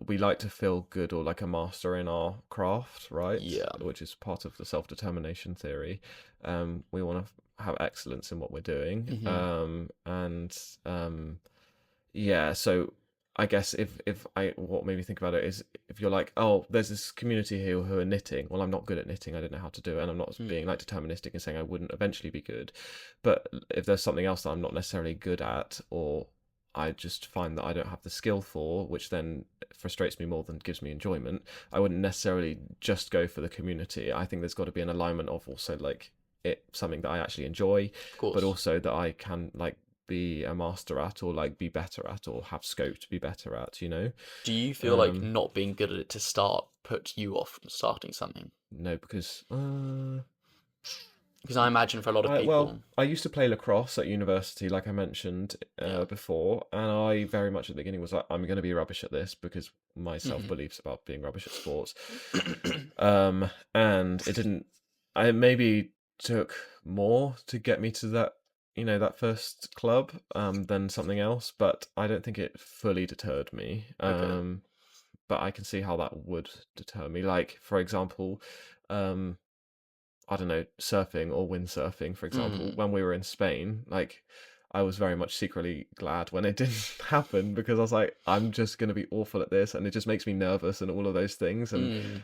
we like to feel good or like a master in our craft, right? yeah. Which is part of the self-determination theory. We want to have excellence in what we're doing. Hmm. And yeah, so I guess if I, what made me think about it is, if you're like, oh, there's this community here who are knitting. Well, I'm not good at knitting. I don't know how to do it, and I'm not being Mm, like deterministic and saying I wouldn't eventually be good. But if there's something else that I'm not necessarily good at, or I just find that I don't have the skill for, which then frustrates me more than gives me enjoyment, I wouldn't necessarily just go for the community. I think there's got to be an alignment of also like it something that I actually enjoy, of but course. also that I can like be a master at, or like be better at, or have scope to be better at. Do you feel like Um, not being good at it to start puts you off from starting something? no, because Because I imagine for a lot of well, people, I used to play lacrosse at university, like I mentioned yeah. before, and I very much at the beginning was like, I'm going to be rubbish at this, because my self Hmm. beliefs about being rubbish at sports. And it didn't. I maybe took more to get me to that, that first club, than something else, but I don't think it fully deterred me. Okay. But I can see how that would deter me. Like, for example, um, I don't know, surfing or windsurfing, for example, Mm, when we were in Spain, like, I was very much secretly glad when it didn't happen, because I was like, I'm just going to be awful at this, and it just makes me nervous and all of those things. And mm,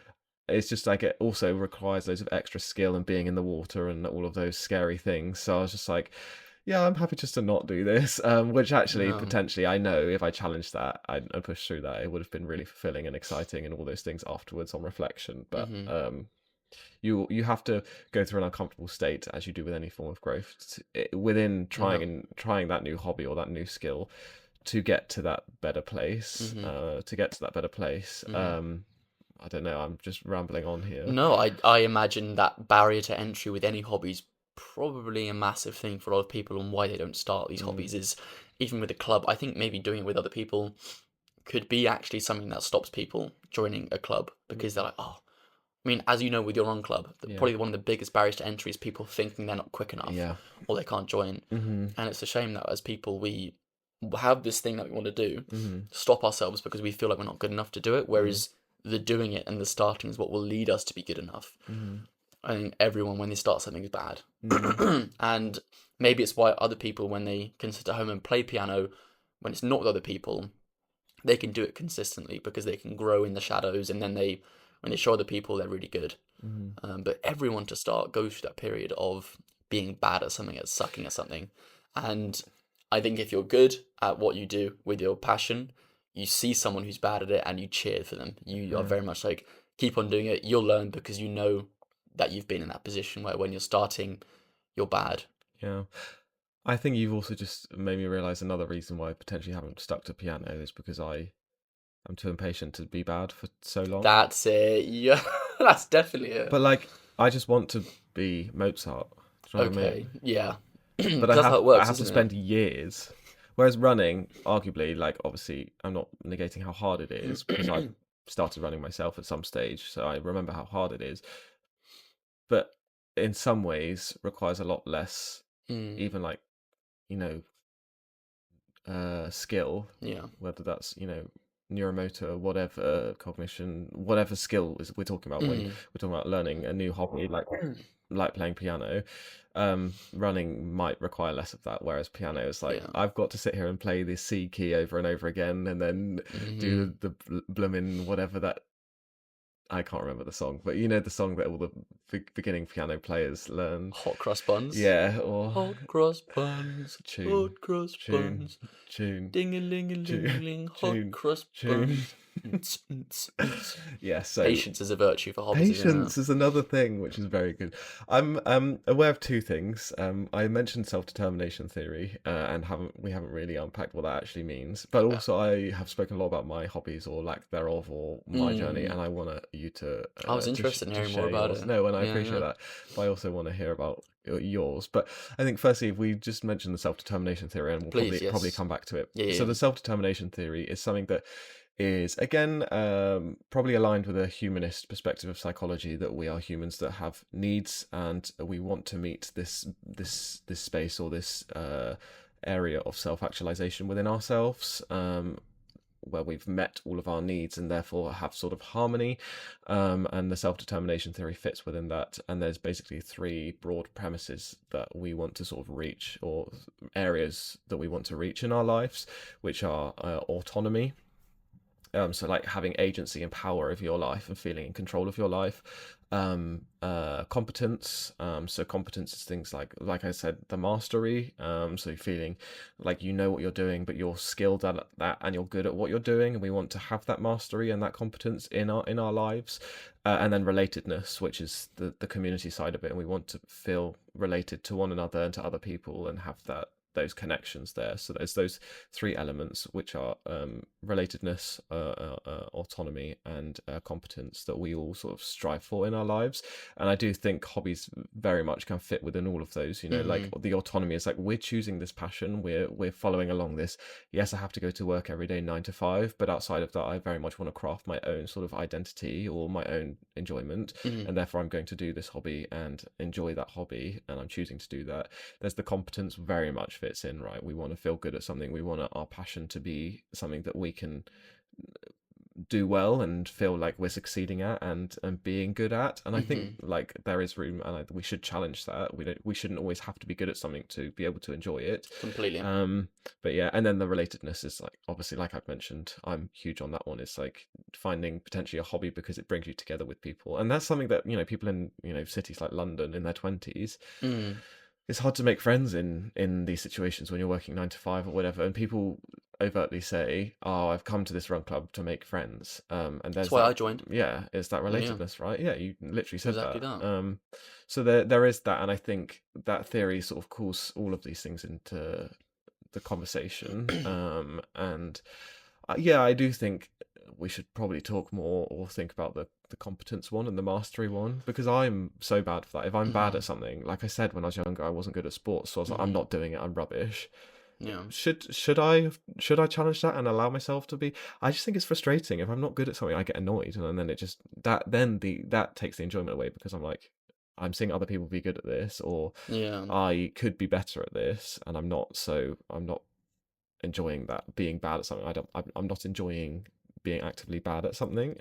it's just like, it also requires loads of extra skill and being in the water and all of those scary things. So I was just like, yeah, I'm happy just to not do this. Which actually, yeah. potentially, I know if I challenged that, I pushed through that, it would have been really fulfilling and exciting and all those things afterwards on reflection. But Hmm. you have to go through an uncomfortable state, as you do with any form of growth, within Yeah. trying that new hobby or that new skill, to get to that better place. Hmm. Hmm. I don't know. I'm just rambling on here. No, I imagine that barrier to entry with any hobbies probably a massive thing for a lot of people, and why they don't start these Mm. hobbies is even with a club. I think maybe doing it with other people could be actually something that stops people joining a club because they're Mm. like, oh, I mean, as you know, with your own club, Yeah. probably one of the biggest barriers to entry is people thinking they're not quick enough Yeah. or they can't join. Hmm. And it's a shame that as people, we have this thing that we want to do, Mhm. stop ourselves because we feel like we're not good enough to do it. Mhm. Whereas the doing it and the starting is what will lead us to be good enough. Mhm. I think everyone, when they start something, is bad. Mhm. And maybe it's why other people, when they can sit at home and play piano, when it's not with other people, they can do it consistently because they can grow in the shadows, and then when they show other people, they're really good. Mhm. But everyone to start goes through that period of being bad at something, at sucking at something. And I think if you're good at what you do with your passion, you see someone who's bad at it and you cheer for them. You are Yeah. very much like, keep on doing it. You'll learn because you know that you've been in that position where when you're starting, you're bad. Yeah. I think you've also just made me realize another reason why I potentially haven't stuck to piano is because I am too impatient to be bad for so long. That's it. Yeah, that's definitely it. But like, I just want to be Mozart. Do you know what I mean? Okay, yeah. But That's how it I works, have to isn't it? spend years. Whereas running, arguably, like obviously, I'm not negating how hard it is because I started running myself at some stage, so I remember how hard it is. But in some ways, requires a lot less, Mm, even like you know, skill, yeah. whether that's neuromotor, whatever cognition, whatever skill is we're talking about when Mm, we're talking about learning a new hobby like playing piano. Running might require less of that, whereas piano is like yeah. I've got to sit here and play this C key over and over again, and then Hmm. do the bloomin' whatever that I can't remember the song, but you know the song that all the beginning piano players learn. Hot cross buns. Yeah, or Hot cross buns. tune, Hot cross tune, buns. tune, Ding a ling a ling tune, ling. Hot tune, cross tune. buns. Nts, nts, nts. Yeah, so Patience is a virtue for hobbies, isn't it? patience is another thing which is very good. I'm aware of two things. I mentioned self-determination theory, and haven't really unpacked what that actually means. But Yeah. also, I have spoken a lot about my hobbies or lack thereof, or my journey, Mm. and I want you I was interested in to hearing more share about yours. it. No, and I Yeah, appreciate yeah. that, but I also want to hear about yours. But I think firstly, if we just mention the self-determination theory, and we'll Please, probably yes. come back to it. Yeah, So yeah. the self-determination theory is something that is again probably aligned with a humanist perspective of psychology, that we are humans that have needs and we want to meet this space or this area of self-actualization within ourselves, where we've met all of our needs and therefore have sort of harmony, and the self-determination theory fits within that. And there's basically three broad premises that we want to sort of reach, or areas that we want to reach in our lives, which are autonomy, so like having agency and power of your life and feeling in control of your life. Competence. So competence is things like I said, the mastery. So feeling like you know what you're doing, but you're skilled at that and you're good at what you're doing, and we want to have that mastery and that competence in our lives. And then relatedness, which is the community side of it, and we want to feel related to one another and to other people and have those connections there. So there's those three elements, which are relatedness, autonomy, and competence, that we all sort of strive for in our lives. And I do think hobbies very much can fit within all of those. Like Mm-hmm. the autonomy is like we're choosing this passion, we're following along this. Yes, I have to go to work every day 9 to 5, but outside of that, I very much want to craft my own sort of identity or my own enjoyment, Mm-hmm. and therefore I'm going to do this hobby and enjoy that hobby, and I'm choosing to do that. There's the competence very much fits in, right? We want to feel good at something. We want our passion to be something that we can do well and feel like we're succeeding at and being good at. And I think Mm-hmm. like there is room, and we should challenge that. We shouldn't always have to be good at something to be able to enjoy it. Completely. um but yeah, and then the relatedness is like, obviously, like I've mentioned, I'm huge on that one. It's like finding potentially a hobby because it brings you together with people, and that's something that people in cities like London in their 20s, Mm. it's hard to make friends in these situations when you're working 9 to 5 or whatever, and people overtly say, "Oh, I've come to this run club to make friends." And That's there's why that, I joined. yeah, it's that Yeah, relatedness, right? Yeah, you literally said exactly that. that. So there is that, and I think that theory sort of calls all of these things into the conversation. And yeah, I do think we should probably talk more or think about the competence one and the mastery one, because I'm so bad for that. If I'm bad Mm-hmm. at something, like I said, when I was younger, I wasn't good at sports, so I was like, I'm Mm-hmm. not doing it. I'm rubbish. Yeah. Should I challenge that and allow myself to be? I just think it's frustrating. If I'm not good at something, I get annoyed, and then it just that takes the enjoyment away, because I'm like, I'm seeing other people be good at this, or Yeah. I could be better at this, and I'm not. So I'm not enjoying that being bad at something. I'm not enjoying being actively bad at something.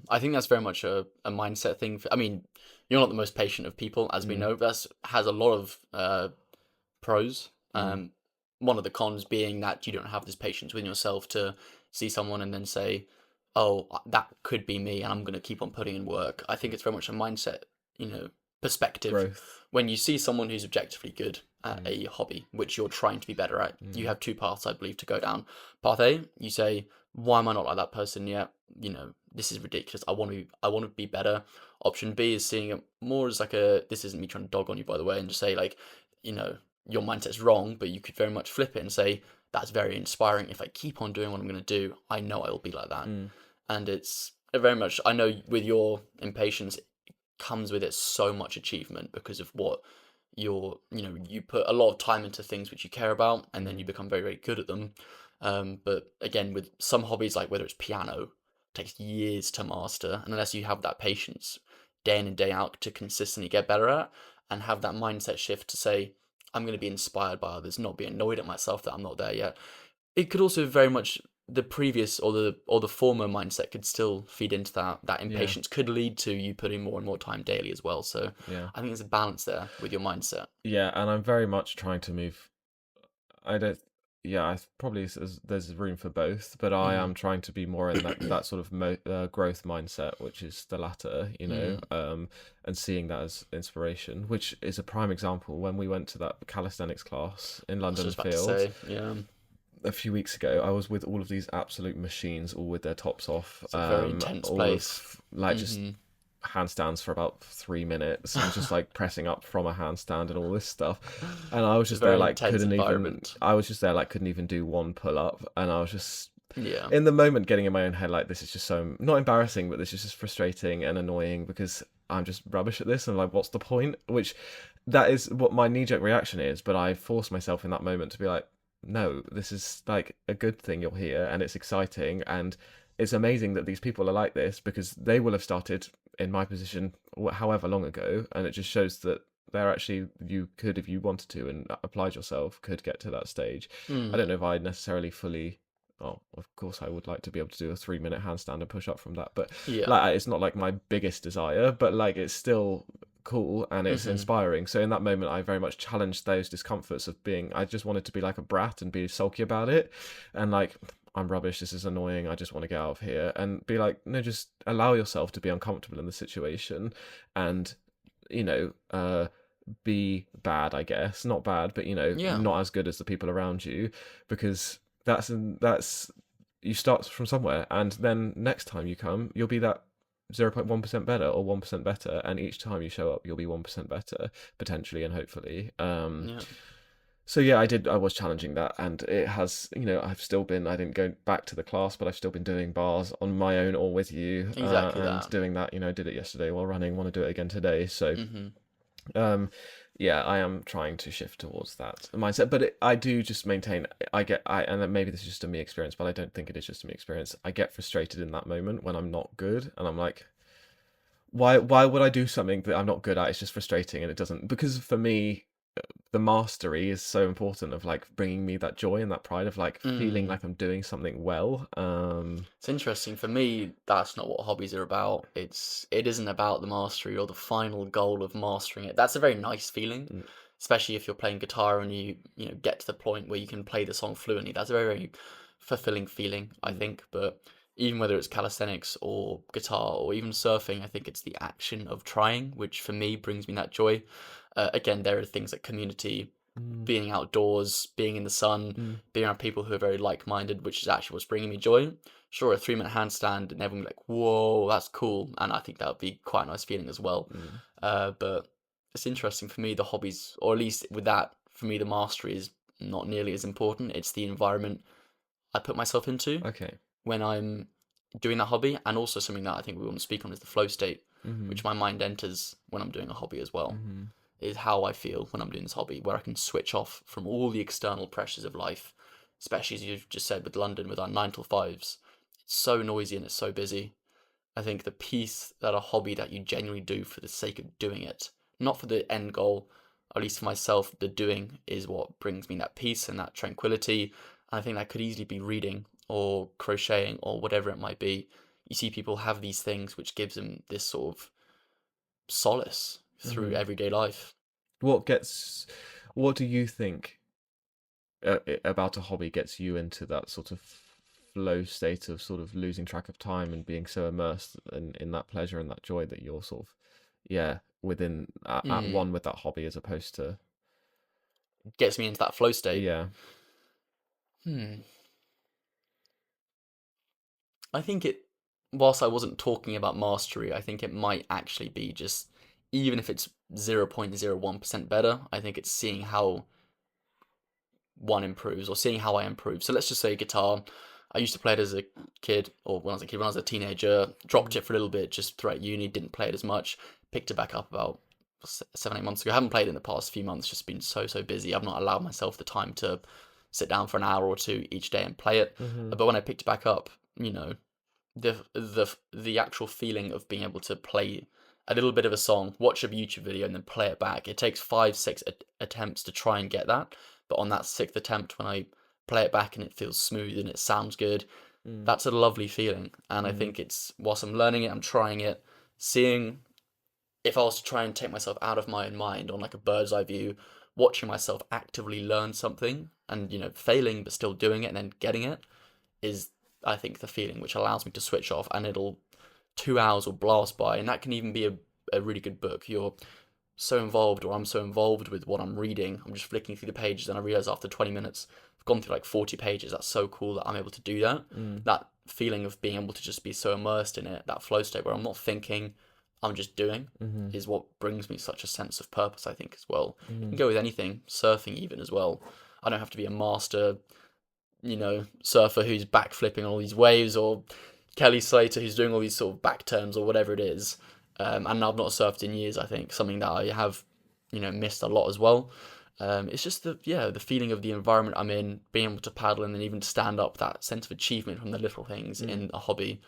I think that's very much a mindset thing. I mean, you're not the most patient of people, as we Mm, know. That's has a lot of pros. mm, One of the cons being that you don't have this patience with yourself to see someone and then say, "Oh, that could be me," and I'm going to keep on putting in work. I think it's very much a mindset, you know, perspective. growth. When you see someone who's objectively good at Mm, a hobby, which you're trying to be better at, you mm, have two paths, I believe, to go down. Path A, you say, "Why am I not like that person yet? This is ridiculous. I want to be better." Option B is seeing it more as like a, this isn't me trying to dog on you, by the way, and just say like, you know, your mindset's wrong, but you could very much flip it and say, that's very inspiring. If I keep on doing what I'm going to do, I know I will be like that. mm, And it's very much, I know with your impatience, it comes with it so much achievement because of what you put a lot of time into things which you care about, and then you mm, become very, very good at them. But again, with some hobbies, like whether it's piano, it takes years to master. And unless you have that patience day in and day out to consistently get better at and have that mindset shift to say, I'm going to be inspired by others, not be annoyed at myself that I'm not there yet. It could also very much the previous or the former mindset could still feed into that yeah, impatience could lead to you putting more and more time daily as well. So yeah, I think there's a balance there with your mindset. yeah. And I'm very much trying to move. I don't. Yeah, probably there's room for both, but I Mm. am trying to be more in that sort of growth mindset, which is the latter, Mm. and seeing that as inspiration, which is a prime example when we went to that calisthenics class in I was London just about to Fields say, yeah, a few weeks ago. I was with all of these absolute machines, all with their tops off, it's a very intense all place. of like just Hmm. handstands for about 3 minutes and just like pressing up from a handstand and all this stuff. And I was It's a just there very like intense couldn't even environment. I was just there like couldn't even do one pull up, and I was just Yeah. in the moment getting in my own head like this is just so not embarrassing, but this is just frustrating and annoying because I'm just rubbish at this and like what's the point? Which that is what my knee jerk reaction is, but I force myself in that moment to be like, no, this is like a good thing you're here and it's exciting and it's amazing that these people are like this because they will have started in my position however long ago, and it just shows that they're actually you could if you wanted to and applied yourself could get to that stage. I Mm. don't know if I necessarily fully. Oh, of course, I would like to be able to do a 3 minute handstand and push up from that, but Yeah. like it's not like my biggest desire, but like it's still cool and it's Hmm. inspiring. So in that moment, I very much challenged those discomforts of being. I just wanted to be like a brat and be sulky about it, and like I'm rubbish. This is annoying. I just want to get out of here and be like, no, just allow yourself to be uncomfortable in the situation, and you know, be bad. I guess not bad, but Yeah. not as good as the people around you, because that's you start from somewhere, and then next time you come, you'll be that 0.1% better or 1% better, and each time you show up you'll be 1% better potentially and hopefully. Yeah. So yeah, I was challenging that, and it has, I've still been, I didn't go back to the class, but I've still been doing bars on my own or with you, Exactly and that. doing that. Did it yesterday while running, want to do it again today. So Hmm. um yeah, I am trying to shift towards that mindset, but I do just maintain. And then maybe this is just a me experience, but I don't think it is just a me experience. I get frustrated in that moment when I'm not good, and I'm like, why would I do something that I'm not good at? It's just frustrating, and it doesn't, because for me the mastery is so important of like bringing me that joy and that pride of like feeling Mm. like I'm doing something well. It's interesting for me. That's not what hobbies are about. It isn't about the mastery or the final goal of mastering it. That's a very nice feeling, Mm, especially if you're playing guitar and you get to the point where you can play the song fluently. That's a very, very fulfilling feeling, I mm, think. But even whether it's calisthenics or guitar or even surfing, I think it's the action of trying, which for me brings me that joy. Again, there are things like community, mm, being outdoors, being in the sun, mm, being around people who are very like-minded, which is actually what's bringing me joy. Sure, a 3 minute handstand and everyone be like, "Whoa, that's cool," and I think that would be quite a nice feeling as well. mm. But it's interesting for me, the hobbies, or at least with that, for me, the mastery is not nearly as important. It's the environment I put myself into Okay. when I'm doing that hobby, and also something that I think we want to speak on is the flow state, Mm-hmm. which my mind enters when I'm doing a hobby as well. Mm-hmm. Is how I feel when I'm doing this hobby, where I can switch off from all the external pressures of life, especially as you've just said with London, with our 9 to 5s. It's so noisy and it's so busy. I think the peace that a hobby that you genuinely do for the sake of doing it, not for the end goal, at least for myself, the doing is what brings me that peace and that tranquility. And I think that could easily be reading or crocheting or whatever it might be. You see people have these things which gives them this sort of solace through Mhm. everyday life. What gets what do you think about a hobby gets you into that sort of flow state of sort of losing track of time and being so immersed in that pleasure and that joy that you're sort of, yeah, within at Mm. one with that hobby as opposed to, Gets me into that flow state. yeah. Hmm. I think whilst I wasn't talking about mastery, I think it might actually be just, even if it's 0.01% better, I think it's seeing how one improves or seeing how I improve. So let's just say guitar. I used to play it as a kid, or when I was a kid, when I was a teenager, dropped Mhm. it for a little bit just throughout uni, didn't play it as much, picked it back up about 7, 8 months ago. I haven't played it in the past few months, just been so busy. I've not allowed myself the time to sit down for an hour or two each day and play it. Mhm. But when I picked it back up, the actual feeling of being able to play a little bit of a song, watch a YouTube video, and then play it back. It takes 5, 6 attempts to try and get that, but on that sixth attempt, when I play it back and it feels smooth and it sounds good, Mm. that's a lovely feeling. And I Mhm. think it's, whilst I'm learning it, I'm trying it, seeing, if I was to try and take myself out of my own mind on like a bird's eye view, watching myself actively learn something and failing but still doing it and then getting it is, I think, the feeling which allows me to switch off, and 2 hours will blast by, and that can even be a really good book. You're so involved, or I'm so involved with what I'm reading, I'm just flicking through the pages and I realize after 20 minutes I've gone through like 40 pages. That's so cool that I'm able to do that. Mm. That feeling of being able to just be so immersed in it, that flow state where I'm not thinking, I'm just doing, Mhm. is what brings me such a sense of purpose, I think, as well. It can Mhm. go with anything, surfing even as well. I don't have to be a master surfer who's backflipping on all these waves, or Kelly Slater who's doing all these sort of back turns or whatever it is. And I've not surfed in years, I think, something that I have, missed a lot as well. It's just the feeling of the environment I'm in, being able to paddle and then even stand up, that sense of achievement from the little things Mm. in a hobby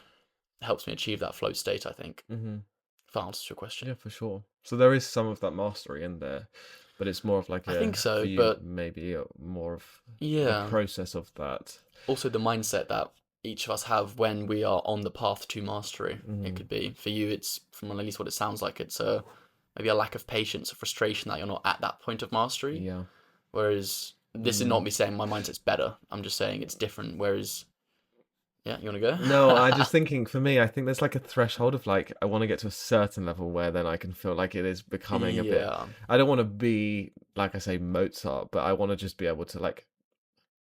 helps me achieve that flow state, I think. Mhm. If that answers your question. Yeah, for sure. So there is some of that mastery in there, but it's more of like I think for so, you but maybe more of the yeah. process of that. Also the mindset that each of us have when we are on the path to mastery. It Mhm. could be for you, it's from at least what it sounds like, it's a maybe a lack of patience, a frustration that you're not at that point of mastery. Yeah. Whereas this is not Mm. me saying my mindset's better. I'm just saying it's different. Whereas, yeah, you want to No, I go? just thinking for me, I think there's like a threshold of like I want to get to a certain level where then I can feel like it is becoming a bit. Yeah, I don't want to be like I say Mozart, but I want to just be able to like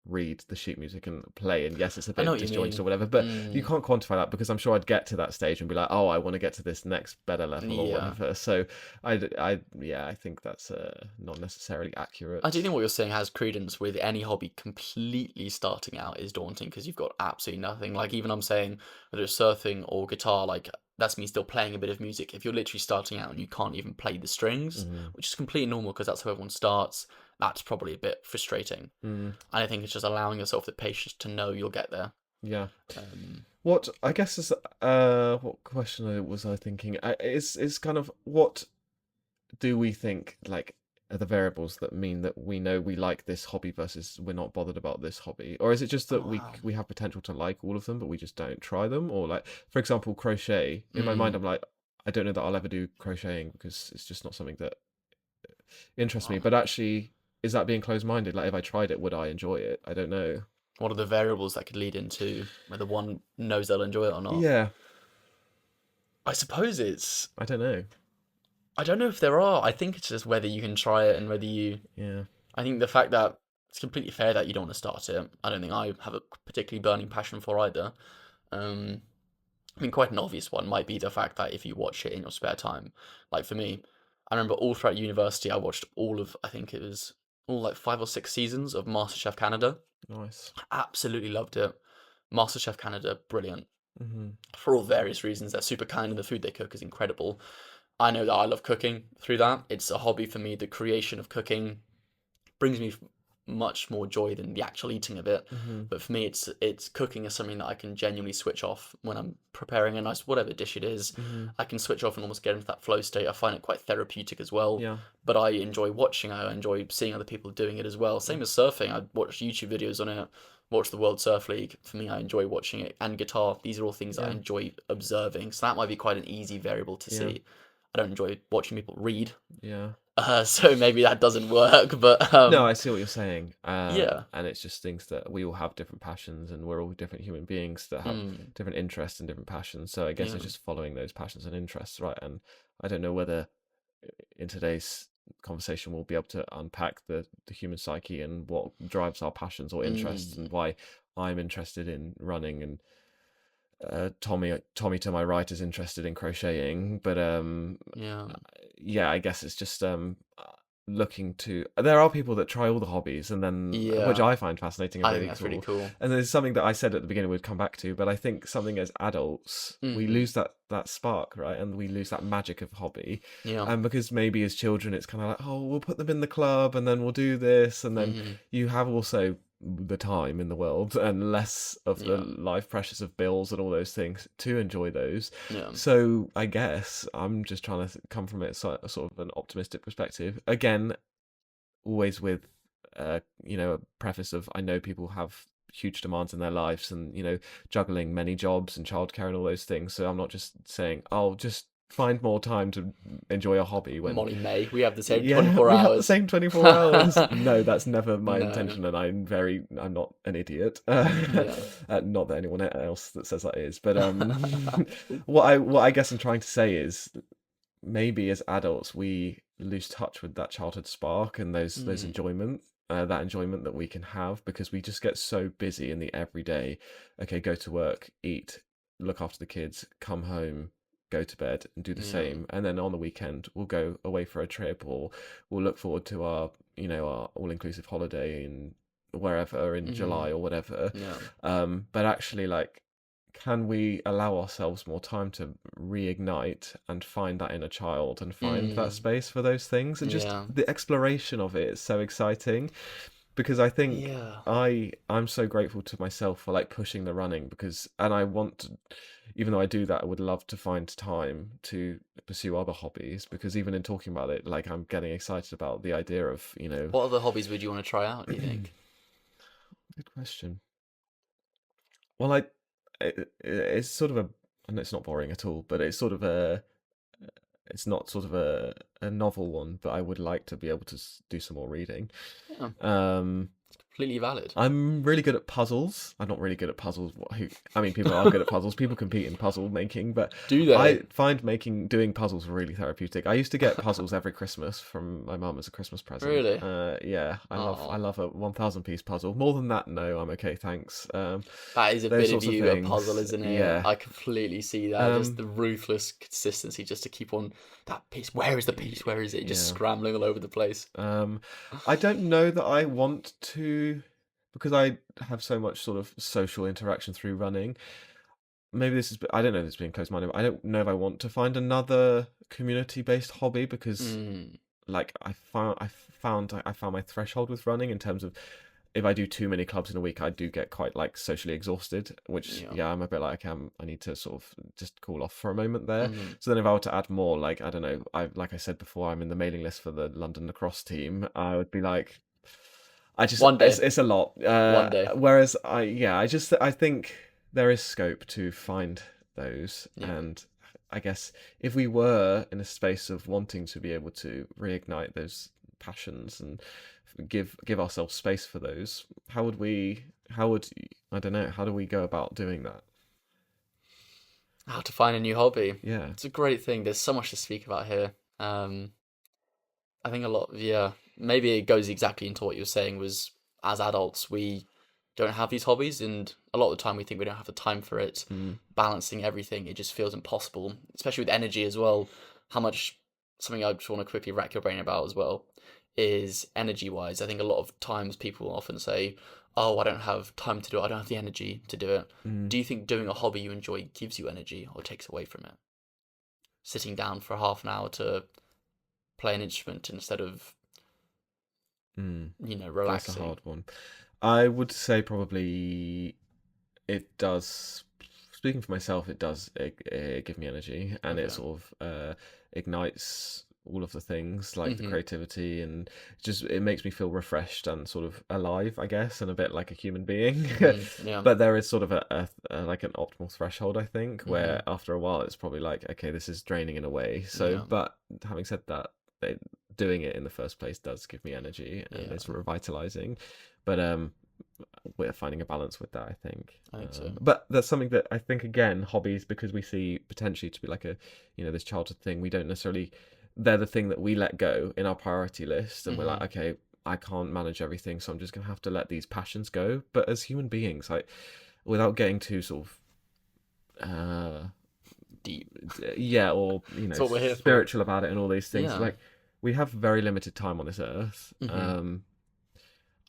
read the sheet music and play. And yes, it's a I know bit what you disjointed or mean. whatever, but you Mm, can't quantify that because I'm sure I'd get to that stage and be like, oh, I want to get to this next better level or yeah. whatever. So yeah, I think that's not necessarily I do accurate. think what you're saying has credence with any hobby. Completely starting out is daunting because you've got absolutely nothing. Like, even I'm saying, whether it's surfing or guitar, like that's me still playing a bit of music. If you're literally starting out and you can't even play the strings, Mm, which is completely normal because that's how everyone starts, that's probably a bit frustrating. mm, And I think it's just allowing yourself the patience to know you'll get there. yeah. Um, What I guess is what question was I thinking? Is kind of what do we think like are the variables that mean that we know we like this hobby versus we're not bothered about this hobby, or is it just oh that wow. we have potential to like all of them but we just don't try them? Or like for example crochet, in my mind Mm, I'm like I don't know that I'll ever do crocheting because it's just not something that interests me, wow. but actually is that being closed-minded? Like if I tried it would I enjoy it? I don't know. What are the variables that could lead into whether one knows they'll enjoy it or not? Yeah, I suppose I don't know. I don't know if there are. I think it's just whether you can try it and whether you. Yeah. I think the fact that it's completely fair that you don't want to start it. I don't think I have a particularly burning passion for either. Um, I mean, quite an obvious one might be the fact that if you watch it in your spare time, like for me, I remember all throughout university, I watched all of, I think it was all like 5 or 6 seasons of MasterChef Canada. Nice. Absolutely loved it. MasterChef Canada, brilliant. Hmm. For all various reasons. They're super kind and the food they cook is incredible. I know that I love cooking through that. It's a hobby for me. The creation of cooking brings me much more joy than the actual eating of it. Hmm. But for me, it's cooking is something that I can genuinely switch off when I'm preparing a nice whatever dish it is. Hmm. I can switch off and almost get into that flow state. I find it quite therapeutic as well. Yeah. But I enjoy watching. I enjoy seeing other people doing it as well. Same as surfing. I watch YouTube videos on it. Watch the World Surf League. For me, I enjoy watching it. And guitar. These are all things that I Yeah. enjoy observing. So that might be quite an easy variable to Yeah. see. I don't enjoy watching people read. Yeah. So maybe that doesn't work. But No, I see what you're saying. yeah. And it's just things that we all have different passions, and we're all different human beings that have Mm, different interests and different passions. So I guess yeah. it's just following those passions and interests, right? And I don't know whether in today's conversation we'll be able to unpack the human psyche and what drives our passions or interests, Mm, and why I'm interested in running, and Tommy to my right is interested in crocheting. But yeah. yeah, I guess it's just looking to. There are people that try all the hobbies, and then which Yeah. I find fascinating and I think really that's really cool. cool. And there's something that I said at the beginning we'd come back to, but I think something as adults we Hmm. lose that spark, right? And we lose that magic of hobby. Yeah. And because maybe as children it's kind of like, oh, we'll put them in the club and then we'll do this, and then Hmm. you have also the time in the world and less of the Yeah. life pressures of bills and all those things to enjoy those. Yeah. So I guess I'm just trying to come from it sort of an optimistic perspective. Again, always with a preface of I know people have huge demands in their lives, and juggling many jobs and childcare and all those things. So I'm not just saying I'll just find more time to enjoy a hobby when Molly May, we have the same yeah, 24 we have the hours. same 24 hours. No, that's never my No. intention, and I'm not an idiot. Yeah. Not that anyone else that says that is, but what I guess I'm trying to say is maybe as adults we lose touch with that childhood spark and those Mm, enjoyment. That enjoyment that we can have because we just get so busy in the everyday. Okay, go to work, eat, look after the kids, come home, go to bed, and do the yeah. same. And then on the weekend, we'll go away for a trip, or we'll look forward to our all-inclusive holiday in wherever in Hmm. July or whatever. Yeah. But actually, like, can we allow ourselves more time to reignite and find that inner child and find that Mm, space for those things? And just yeah. the exploration of it is so exciting because I think Yeah. I'm so grateful to myself for like pushing the running and I want to, even though I do that, I would love to find time to pursue other hobbies because even in talking about it, like I'm getting excited about the idea of, What other hobbies would you want to try out, do you think? good question. Well, it's sort of and it's not boring at all, but it's not sort of a novel one, but I would like to be able to do some more reading. Yeah. Um, Completely valid. I'm really good at puzzles. I'm not really good at puzzles. I mean, people are good at puzzles. People compete in puzzle making, but Do I they? find doing puzzles really therapeutic. I used to get puzzles every Christmas from my mum as a Christmas present. Really? Yeah, I Oh. love a 1,000 piece puzzle. More than that, no, I'm okay, thanks. That is a Those bit of sorts of you, a puzzle, things. isn't it? Yeah. I completely see that. Just Um, the ruthless consistency, just to keep on that piece. Where is the piece? Where is it? Just yeah. scrambling all over the place. Um, I don't know that I want to, because I have so much sort of social interaction through running. Maybe I don't know if it's being close-minded, but I don't know if I want to find another community-based hobby because, Mm, like, I found my threshold with running in terms of if I do too many clubs in a week, I do get quite like socially exhausted, which yeah. yeah, I'm a bit like I need to sort of just cool off for a moment there. Mm. So then if I were to add more, like I don't know, like I said before, I'm in the mailing list for the London lacrosse team. I would be like, I just One day. it's a lot. One day. Whereas I think there is scope to find those, Yeah. and I guess if we were in a space of wanting to be able to reignite those passions and give ourselves space for those, how would I don't know, how do we go about doing that? How to find a new hobby. Yeah. It's a great thing. There's so much to speak about here. I think a lot, yeah, maybe it goes exactly into what you were saying was as adults, we don't have these hobbies, and a lot of the time we think we don't have the time for it. Mm, Balancing everything, it just feels impossible, especially with energy as well. How much, something I just want to quickly rack your brain about as well, is energy wise. I think a lot of times people often say, oh, I don't have time to do it, I don't have the energy to do it. mm. Do you think doing a hobby you enjoy gives you energy or takes away from it? Sitting down for half an hour to play an instrument instead of Mm. That's a relaxing? hard one. I would say probably it does. Speaking for myself, it does give me energy, and it Okay. sort of ignites all of the things like the Mhm. creativity, and just it makes me feel refreshed and sort of alive, I guess, and a bit like a human being. Mhm. Yeah. But there is sort of a like an optimal threshold, I think, where Mhm. after a while it's probably like, okay, this is draining in a way. So, Yeah. but having said that, it, doing it in the first place does give me energy and Yeah. it's revitalizing. But we're finding a balance with that, I think. I think so. But that's something that I think again, hobbies, because we see potentially to be like a, this childhood thing. We don't necessarily. They're the thing that we let go in our priority list, and we're like, Mhm. okay, I can't manage everything, so I'm just gonna have to let these passions go. But as human beings, like, without getting too sort of, Deep. yeah, or That's what we're here for. spiritual about it and all these things, Yeah. like, we have very limited time on this earth. Mhm.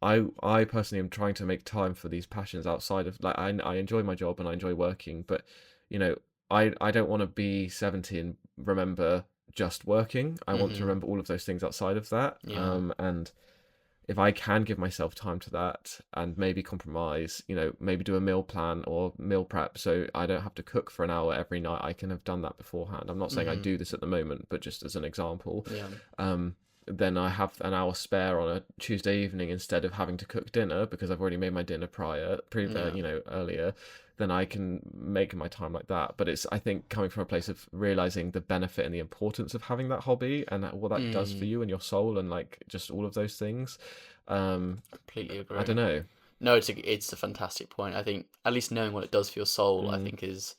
I personally am trying to make time for these passions outside of, like, I enjoy my job and I enjoy working, but you know I don't want to be 70 and remember just working. I want to Mhm. remember all of those things outside of that. Yeah. And if I can give myself time to that and maybe compromise, maybe do a meal plan or meal prep so I don't have to cook for an hour every night. I can have done that beforehand. I'm not saying I Mhm. do this at the moment, but just as an example. Yeah. Um, then I have an hour spare on a Tuesday evening instead of having to cook dinner because I've already made my dinner Yeah. earlier. Then I can make my time like that. But it's, I think, coming from a place of realizing the benefit and the importance of having that hobby and what that does for Mm. you and your soul and like just all of those things. Um, Completely I don't agree. know. No, it's a fantastic point. I think at least knowing what it does for your soul, I Mm, think is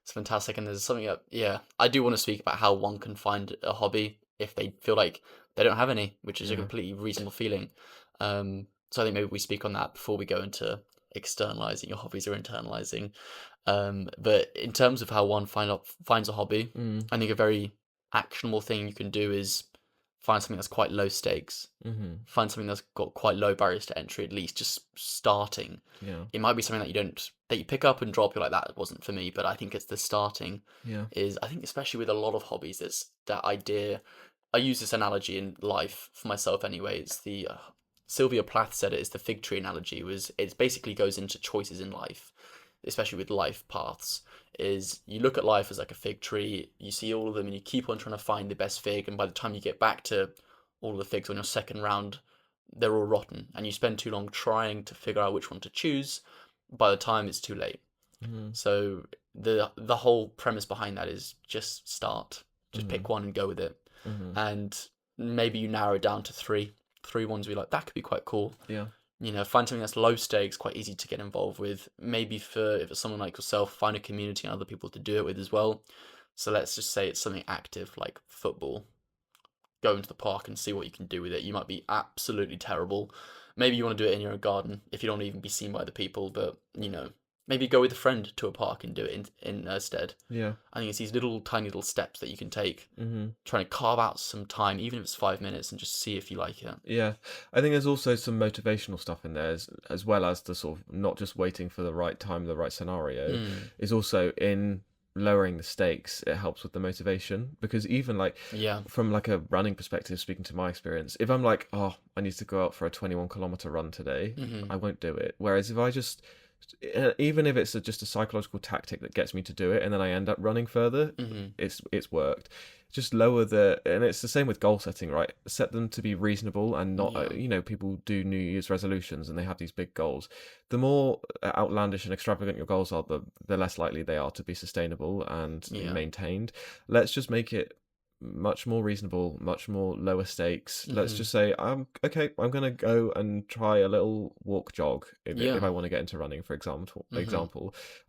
it's fantastic. And there's something that, yeah, I do want to speak about how one can find a hobby if they feel like they don't have any, which is a yeah. completely reasonable feeling. So I think maybe we speak on that before we go into externalizing your hobbies or internalizing. But in terms of how one finds a hobby, Mm, I think a very actionable thing you can do is find something that's quite low stakes. mm-hmm. Find something that's got quite low barriers to entry, at least just starting. Yeah. It might be something that you pick up and drop. You're like, that wasn't for me, but I think it's the starting Yeah. is, I think, especially with a lot of hobbies, it's that idea. I use this analogy in life for myself anyway. It's the Sylvia Plath said it's the fig tree analogy. Was it basically goes into choices in life, especially with life paths. Is you look at life as like a fig tree, you see all of them, and you keep on trying to find the best fig, and by the time you get back to all of the figs on your second round, they're all rotten, and you spend too long trying to figure out which one to choose. By the time it's too late. Mm-hmm. So the whole premise behind that is just start, just Mm-hmm. pick one and go with it, Mm-hmm. and maybe you narrow it down to three ones we like that could be quite cool. Yeah. Find something that's low stakes, quite easy to get involved with. Maybe if it's someone like yourself, find a community and other people to do it with as well. So let's just say it's something active like football. Go into the park and see what you can do with it. You might be absolutely terrible. Maybe you want to do it in your own garden if you don't even be seen by the people, but maybe go with a friend to a park and do it in stead. Yeah. I think it's these little tiny little steps that you can take, Mm-hmm. trying to carve out some time, even if it's 5 minutes, and just see if you like it. Yeah, I think there's also some motivational stuff in there, as well as the sort of not just waiting for the right time, the right scenario, Mm, is also in lowering the stakes. It helps with the motivation because even like yeah. from like a running perspective, speaking to my experience, if I'm like, oh, I need to go out for a 21-kilometer run today, Hmm. I won't do it. Whereas if I just even if it's just a psychological tactic that gets me to do it and then I end up running further, Hmm. it's worked. Just lower and it's the same with goal setting, right? Set them to be reasonable and not, Yeah. people do New Year's resolutions and they have these big goals. The more outlandish and extravagant your goals are, the less likely they are to be sustainable and Yeah. maintained. Let's just make it much more reasonable, much more lower stakes. Let's Hmm. just say, okay, I'm gonna go and try a little walk jog if Yeah. I want to get into running, for example. Hmm.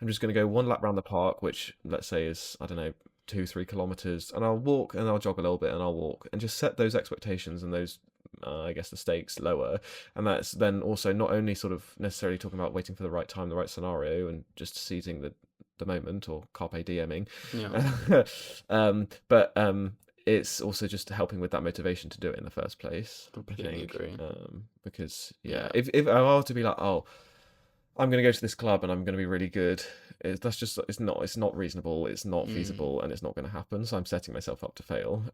I'm just gonna go one lap around the park, which let's say is, I don't know, 2-3 kilometers, and I'll walk and I'll jog a little bit and I'll walk and just set those expectations and those I guess the stakes lower. And that's then also not only sort of necessarily talking about waiting for the right time, the right scenario, and just seizing the moment or carpe dieming, Yeah. but it's also just helping with that motivation to do it in the first place, I Completely think. agree. Because yeah, Yeah. if I were to be like, oh, I'm going to go to this club and I'm going to be really good. That's just it's not reasonable. It's not Mm. feasible, and it's not going to happen. So I'm setting myself up to fail.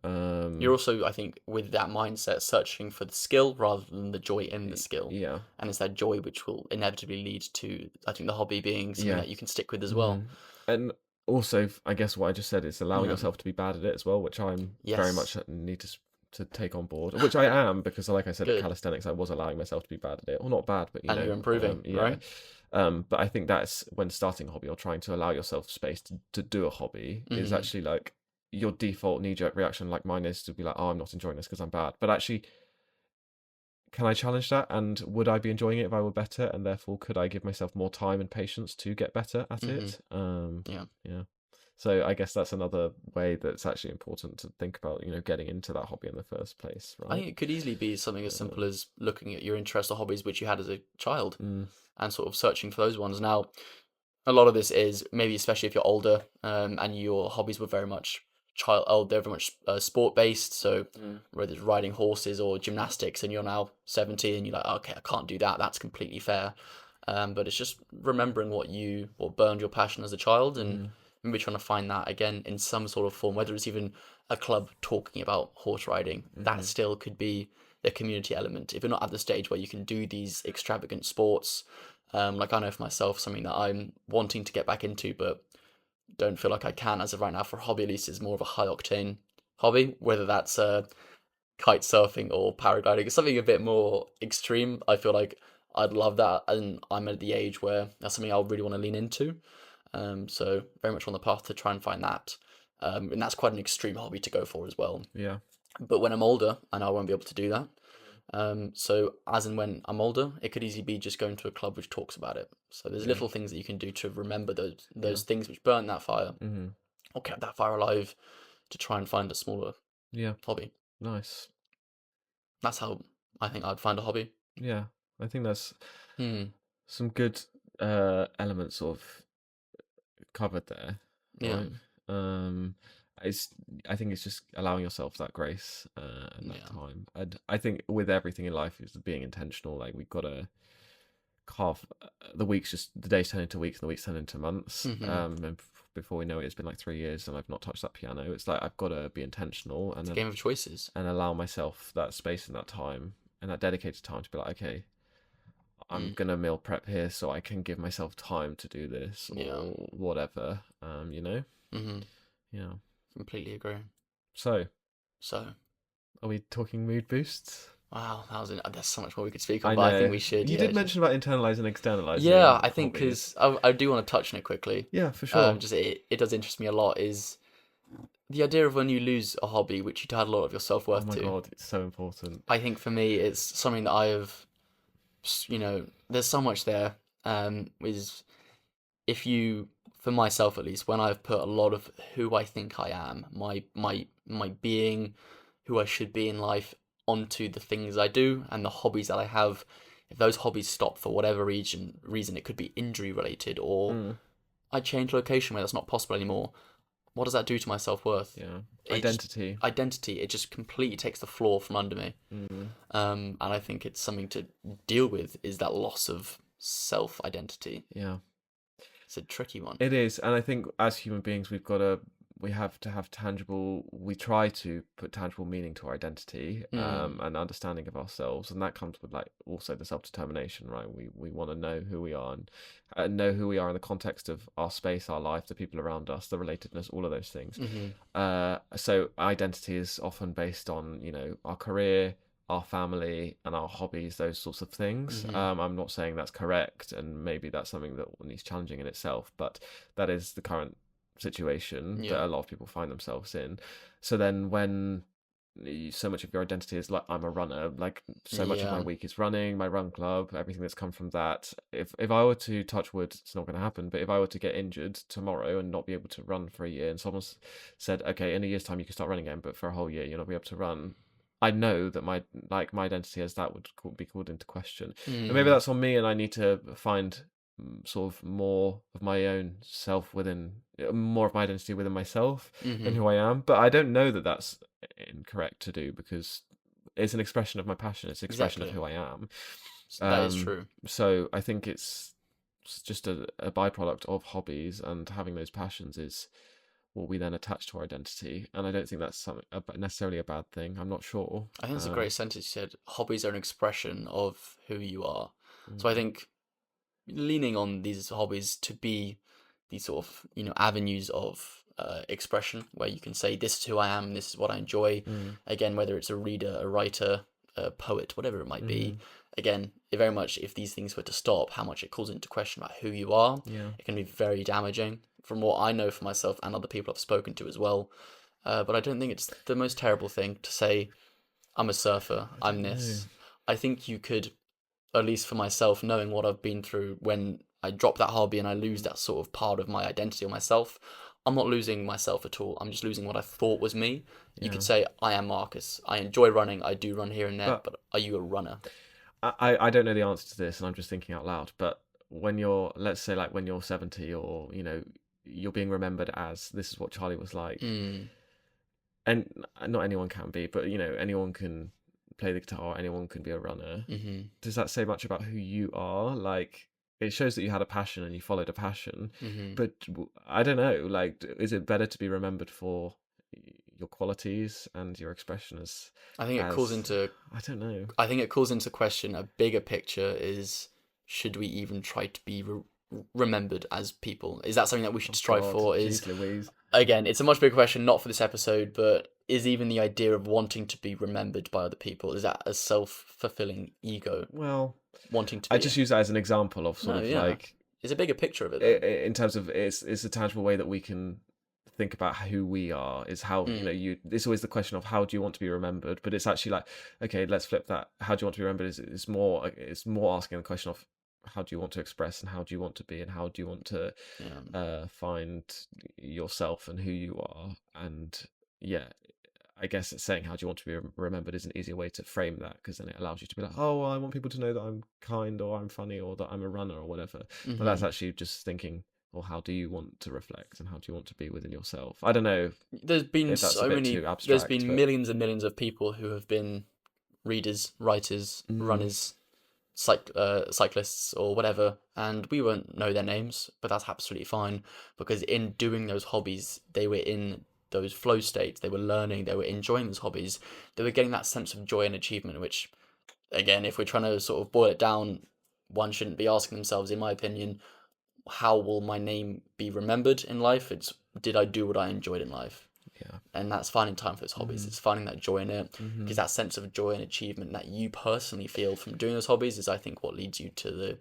You're also, I think, with that mindset, searching for the skill rather than the joy in the skill. Yeah, And it's that joy which will inevitably lead to, I think, the hobby being something yeah. that you can stick with as hmm well. And also, I guess what I just said is allowing Yeah. yourself to be bad at it as well, which I'm very much Yes. need to take on board. Which I am because, like I said, at Good. calisthenics, I was allowing myself to be bad at it, or not bad, but And you're improving, yeah. right? But I think that's when starting a hobby or trying to allow yourself space to do a hobby is Hmm. actually like your default knee jerk reaction, like mine is to be like, oh, I'm not enjoying this because I'm bad. But actually, can I challenge that? And would I be enjoying it if I were better? And therefore, could I give myself more time and patience to get better at Hmm. it? Yeah. Yeah. So I guess that's another way that's actually important to think about, getting into that hobby in the first place, I right? think it could easily be something as simple Um, as looking at your interests or hobbies which you had as a child mm, and sort of searching for those ones. Now, a lot of this is maybe especially if you're older, and your hobbies were very much they're very much sport based. So mm, whether it's riding horses or gymnastics, and you're now 70 and you're like, okay, I can't do that. That's completely fair. But it's just remembering what burned your passion as a child, and mm, maybe trying to find that again in some sort of form, whether it's even a club talking about horse riding. That mm, still could be the community element. If you're not at the stage where you can do these extravagant sports, like I know for myself, something that I'm wanting to get back into, but don't feel like I can as of right now for a hobby at least is more of a high octane hobby, whether that's kite surfing or paragliding. It's something a bit more extreme. I feel like I'd love that, and I'm at the age where that's something I really want to lean into. So very much on the path to try and find that. And that's quite an extreme hobby to go for as well. yeah. But when I'm older, I know I won't be able to do that. So as and when I'm older, it could easily be just going to a club which talks about it. So there's Yeah. little things that you can do to remember Yeah. those things which burnt that fire hmm or kept that fire alive to try and find a smaller Yeah. hobby. Nice. That's how I think I'd find a hobby. Yeah. I think that's Hmm. some good elements of covered there, Yeah. right? Um, it's I think it's just allowing yourself that grace and that Yeah. time. And I think with everything in life is being intentional. Like we've got to carve the days turn into weeks and the weeks turn into months. Hmm. Before we know it, it's been like 3 years and I've not touched that piano. It's like I've got to be intentional It's a game of choices. and allow myself that space and that time and that dedicated time to be like, okay, I'm Mm. gonna meal prep here so I can give myself time to do this Yeah. or whatever. Hmm. Yeah. Completely agree. So, So, are we talking mood boosts? wow, there's so much more we could speak on, I but I think know we should, you yeah. did mention about internalizing and Yeah, externalizing I think hobbies. because I do want to touch on it quickly. Yeah, for sure. Just it does interest me a lot. Is the idea of when you lose a hobby, which you had a lot of your self Oh worth my to. god, it's so important. I think for me, it's something that I have. There's so much there. Is if you, for myself at least, when I've put a lot of who I think I am, my being, who I should be in life, onto the things I do and the hobbies that I have. If those hobbies stop for whatever reason, it could be injury related, or Mm, I change location where that's not possible anymore. What does that do to my self worth? yeah, It just identity. identity. It just completely takes the floor from under me. Mm, And I think it's something to deal with. Is that loss of self identity? yeah. It's a tricky one. It is, and I think as human beings, we have to have tangible. We try to put tangible meaning to our identity, Mm, and understanding of ourselves, and that comes with like also the self determination, right? We want to know who we are and know who we are in the context of our space, our life, the people around us, the relatedness, all of those things. mm-hmm. So identity is often based on our career, our family, and our hobbies, those sorts of things. Mm-hmm. I'm not saying that's correct, and maybe that's something that needs challenging in itself, but that is the current situation Yeah. that a lot of people find themselves in. So then when so much of your identity is like I'm a runner, like so much of my Yeah. week is running, my run club, everything that's come from that. If I were to touch wood, it's not going to happen, but if I were to get injured tomorrow and not be able to run for a year, and someone said, okay, in a year's time you can start running again, but for a whole year you'll not be able to run, I know that my identity as that would be called into question. And maybe Mm, that's on me, and I need to find sort of more of my own self within more of my identity within myself and mm-hmm. who I am. But I don't know that that's incorrect to do because it's an expression of my passion. It's an expression of Exactly. who I am. That is true. So I think it's. just a byproduct of hobbies, and having those passions is what we then attach to our identity. And I don't think that's something necessarily a bad thing. I'm not sure. I think it's a great sentence. You said hobbies are an expression of who you are. So I think leaning on these hobbies to be these sort of avenues of expression where you can say this is who I am, this is what I enjoy. Again, whether it's a reader, a writer, a poet, whatever it might be. Again, it very much, if these things were to stop, how much it calls into question about who you are. Yeah. It can be very damaging, from what I know for myself and other people I've spoken to as well. But I don't think it's the most terrible thing to say, I'm a surfer, I I'm don't know. this. I think you could, at least for myself, knowing what I've been through, when I drop that hobby and I lose that sort of part of my identity or myself, I'm not losing myself at all. I'm just losing what I thought was me. You Yeah. could say, I am Marcus. I enjoy running. I do run here and there, But but are you a runner? I don't know the answer to this, and I'm just thinking out loud. But when you're, let's say, like when you're 70, or you're being remembered as this is what Charlie was like, Mm, and not anyone can be, but anyone can play the guitar, anyone can be a runner. mm-hmm, Does that say much about who you are? Like, it shows that you had a passion and you followed a passion, mm-hmm. but I don't know. Like, is it better to be remembered for your qualities and your expression I think it calls as into I don't know. I think it calls into question a bigger picture: is should we even try to be remembered as people? Is that something that we should Oh strive God, for? Is, jeez Louise. again, it's a much bigger question, not for this episode, but is even the idea of wanting to be remembered by other people, is that a self-fulfilling ego Well, wanting to I be? just use that as an example of sort No, of yeah, like it's a bigger picture of it though. in terms of it's a tangible way that we can think about who we are. Is how Mm, it's always the question of how do you want to be remembered, but it's actually like, okay, let's flip that. How do you want to be remembered is more asking the question of how do you want to express, and how do you want to be, and how do you want to yeah. find yourself and who you are. And yeah, I guess it's saying how do you want to be remembered is an easier way to frame that, because then it allows you to be like, oh, well, I want people to know that I'm kind, or I'm funny, or that I'm a runner, or whatever. But Hmm. that's actually just thinking, well, how do you want to reflect, and how do you want to be within yourself? I don't know There's been if that's a so bit many, too there's abstract, been but millions and millions of people who have been readers, writers, mm, runners, cyclists or whatever, and we won't know their names, but that's absolutely fine, because in doing those hobbies, they were in those flow states, they were learning, they were enjoying those hobbies, they were getting that sense of joy and achievement, which, again, if we're trying to sort of boil it down, one shouldn't be asking themselves, in my opinion, how will my name be remembered in life? It's, did I do what I enjoyed in life? yeah, And that's finding time for those hobbies. mm-hmm, It's finding that joy in it, mm-hmm. because that sense of joy and achievement that you personally feel from doing those hobbies is, I think, what leads you to the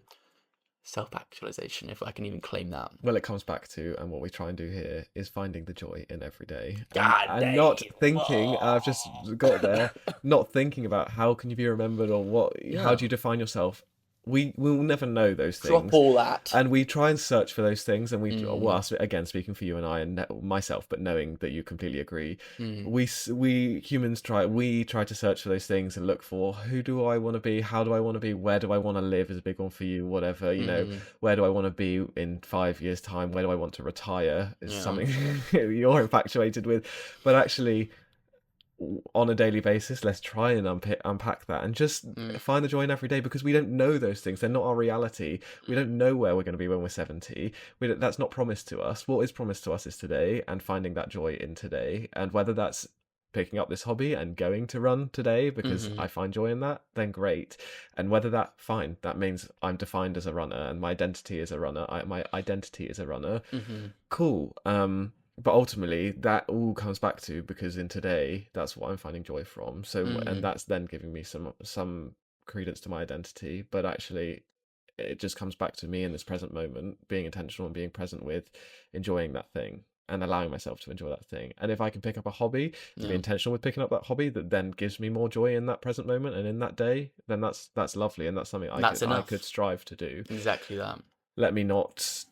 self-actualization, if I can even claim that. Well, it comes back to, and what we try and do here is finding the joy in every day, and God and not dang. thinking. I've just Whoa. got there, not thinking about how can you be remembered, or how Yeah. do you define yourself. We will never know those Drop things, all that. and we try and search for those things, and Mm, again, speaking for you and I and myself, but knowing that you completely agree, mm, we humans try to search for those things and look for, who do I want to be, how do I want to be, where do I want to live is a big one for you, whatever, mm-hmm. where do I want to be in 5 years time, where do I want to retire is Yeah. something you're infatuated with. But actually, on a daily basis, let's try and unpack that and just Mm, find the joy in every day, because we don't know those things. They're not our reality. We don't know where we're going to be when we're 70. That's not promised to us. What is promised to us is today, and finding that joy in today. And whether that's picking up this hobby and going to run today because mm-hmm. I find joy in that, then great. And whether that means I'm defined as a runner and my identity is a runner. My identity is a runner. Mm-hmm. Cool. But ultimately, that all comes back to, because in today, that's what I'm finding joy from. So, and Mm, that's then giving me some credence to my identity. But actually, it just comes back to me in this present moment, being intentional and being present with enjoying that thing and allowing myself to enjoy that thing. And if I can pick up a hobby, to be yeah. intentional with picking up that hobby that then gives me more joy in that present moment and in that day, then that's lovely, and that's something And I that's could enough. strive to do. Exactly that. Let me not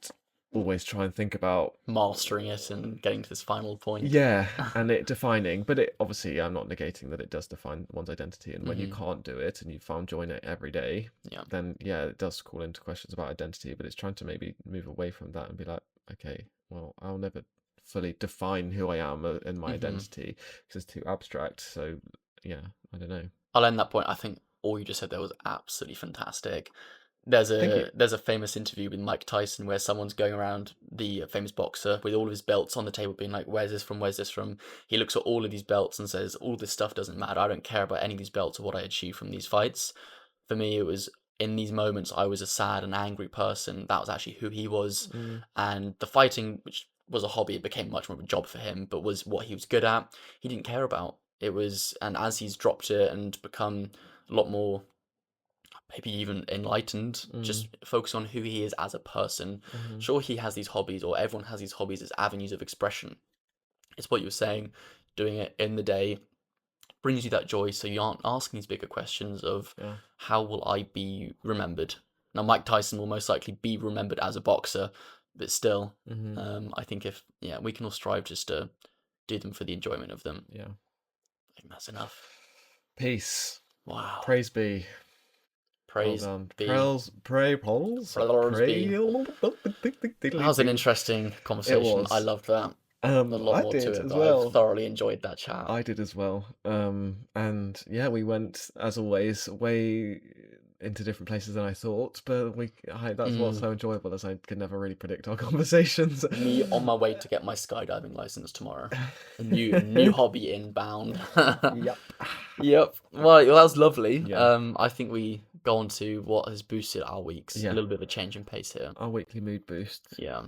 always try and think about, Mastering it and getting to this final point. yeah, and it defining, but it obviously, I'm not negating that it does define one's identity. And when you Hmm. can't do it and you found joy in it every day, Yeah. then yeah, it does call into questions about identity. But it's trying to maybe move away from that and be like, okay, well, I'll never fully define who I am in my Hmm. identity because it's too abstract. So yeah, I don't know. I'll end that point. I think all you just said there was absolutely fantastic. Thank you. there's a famous interview with Mike Tyson where someone's going around, the famous boxer, with all of his belts on the table, being like, "Where's this from? Where's this from?" He looks at all of these belts and says, "All this stuff doesn't matter. I don't care about any of these belts or what I achieved from these fights." For me, it was in these moments I was a sad and angry person. That was actually who he was, Mm, and the fighting, which was a hobby, it became much more of a job for him, but was what he was good at. He didn't care about it was, and as he's dropped it and become a lot more maybe even enlightened, mm, just focus on who he is as a person. mhm, Sure, he has these hobbies, or everyone has these hobbies as avenues of expression. It's what you were saying, doing it in the day brings you that joy, so you aren't asking these bigger questions of yeah. how will I be remembered. Now, Mike Tyson will most likely be remembered as a boxer, but still, Mhm, I think if we can all strive just to do them for the enjoyment of them. yeah. I think that's enough. Peace. Wow. Praise be. Well Praise done. be. Pray, Pauls. Praise Pray. be. That was an interesting It conversation. I was. loved that. A lot I more to did it, as but I've well. thoroughly enjoyed that chat. I did as well. And yeah, we went as always way into different places than I thought, but that's what's Mm. so enjoyable, as I could never really predict our conversations. Me on my way to get my skydiving license tomorrow. A new hobby inbound. Yep. Yep. Well, that was lovely. Yeah. I think we go on to what has boosted our weeks. A Yeah. little bit of a change in pace here. Our weekly mood boosts. Yeah.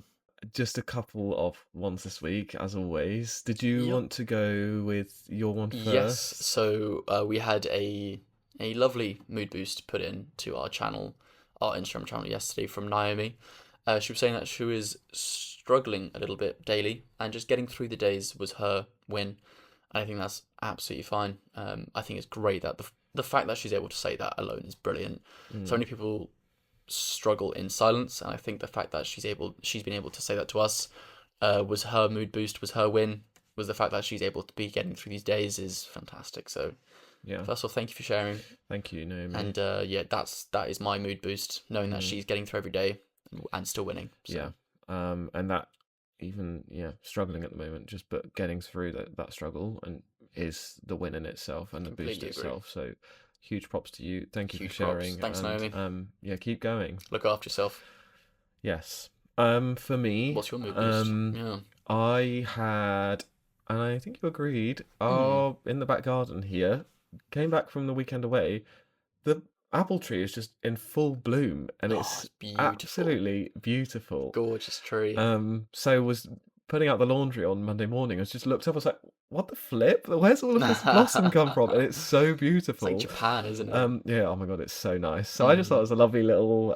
Just a couple of ones this week, as always. Did you Yep. want to go with your one Yes. first? So we had a lovely mood boost put in to our channel, our Instagram channel yesterday from Naomi. She was saying that she was struggling a little bit daily, and just getting through the days was her win. And I think that's absolutely fine. I think it's great that the fact that she's able to say that alone is brilliant. So Mm, many people struggle in silence, and I think the fact that she's been able to say that to us, was her mood boost, was her win, was the fact that she's able to be getting through these days is fantastic. So yeah. first of all, thank you for sharing, Thank you, Naomi. and yeah, that is my mood boost, knowing that Mm, she's getting through every day and still winning. yeah. So And that even struggling at the moment, just but getting through that struggle and is the win in itself and the boost completely agree. itself. So huge props to you. Thank you for Huge props. sharing. Thanks, And Naomi. yeah, keep going. Look after yourself. Yes. For me, What's your mood boost? Yeah. I had, and I think you agreed, Hmm. in the back garden here, came back from the weekend away. The apple tree is just in full bloom and Oh, it's it's beautiful. absolutely beautiful. Gorgeous tree. So was putting out the laundry on Monday morning. I just looked up, I was like, what the flip? Where's all of this blossom come from? And it's so It's like beautiful. Japan, isn't it? Yeah, oh my God, it's so nice. So I just thought it Mm, was a lovely little,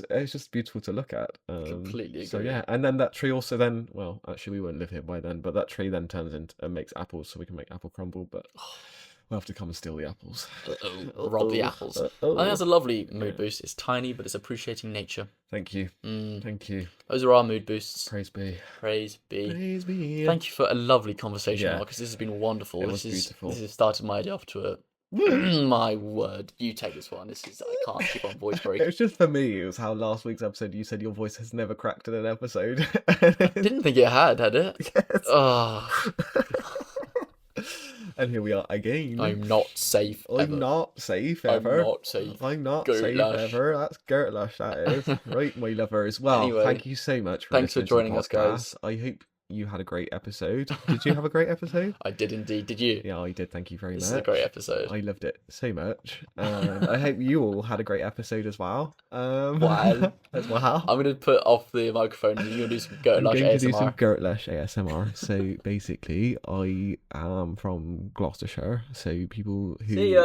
it's just beautiful to look at. completely So agree. yeah, and then that tree also then, well, actually we won't live here by then, but that tree then turns into and makes apples so we can make apple crumble, but we'll have to come and steal the apples. Uh-oh, rob the Uh-oh, apples. I think uh-oh. that's a lovely mood Yeah, boost. It's tiny, but it's appreciating nature. thank you. Mm, Thank you. those are our mood boosts. Praise be. Praise be. Praise be. Thank you for a lovely conversation, Yeah, Marcus. This has been wonderful. it This was is this beautiful. has started my day off to a my word. You take this one. This is I can't keep on voice It break. was just for me. It was how last week's episode you said your voice has never cracked in an episode. I didn't think it had it? Yes. Oh, And here we are again. I'm not safe I'm ever. not safe I'm ever. not safe. I'm not Goat safe lash. ever. That's Gertlush, that is. Right, my lovers. Well, Anyway, thank you so much for thanks for listening to the joining us, guys. podcast. I hope you had a great episode. Did you have a great episode? I did indeed. Did you? Yeah, I did. Thank you very This is a great much. episode. I loved it so much. And I hope you all had a great episode as well. Well, As well. I'm gonna put off the microphone and you're gonna do some Goat I'm Lush going to do some ASMR. Gertlush ASMR. So basically, I am from Gloucestershire. So people who See ya.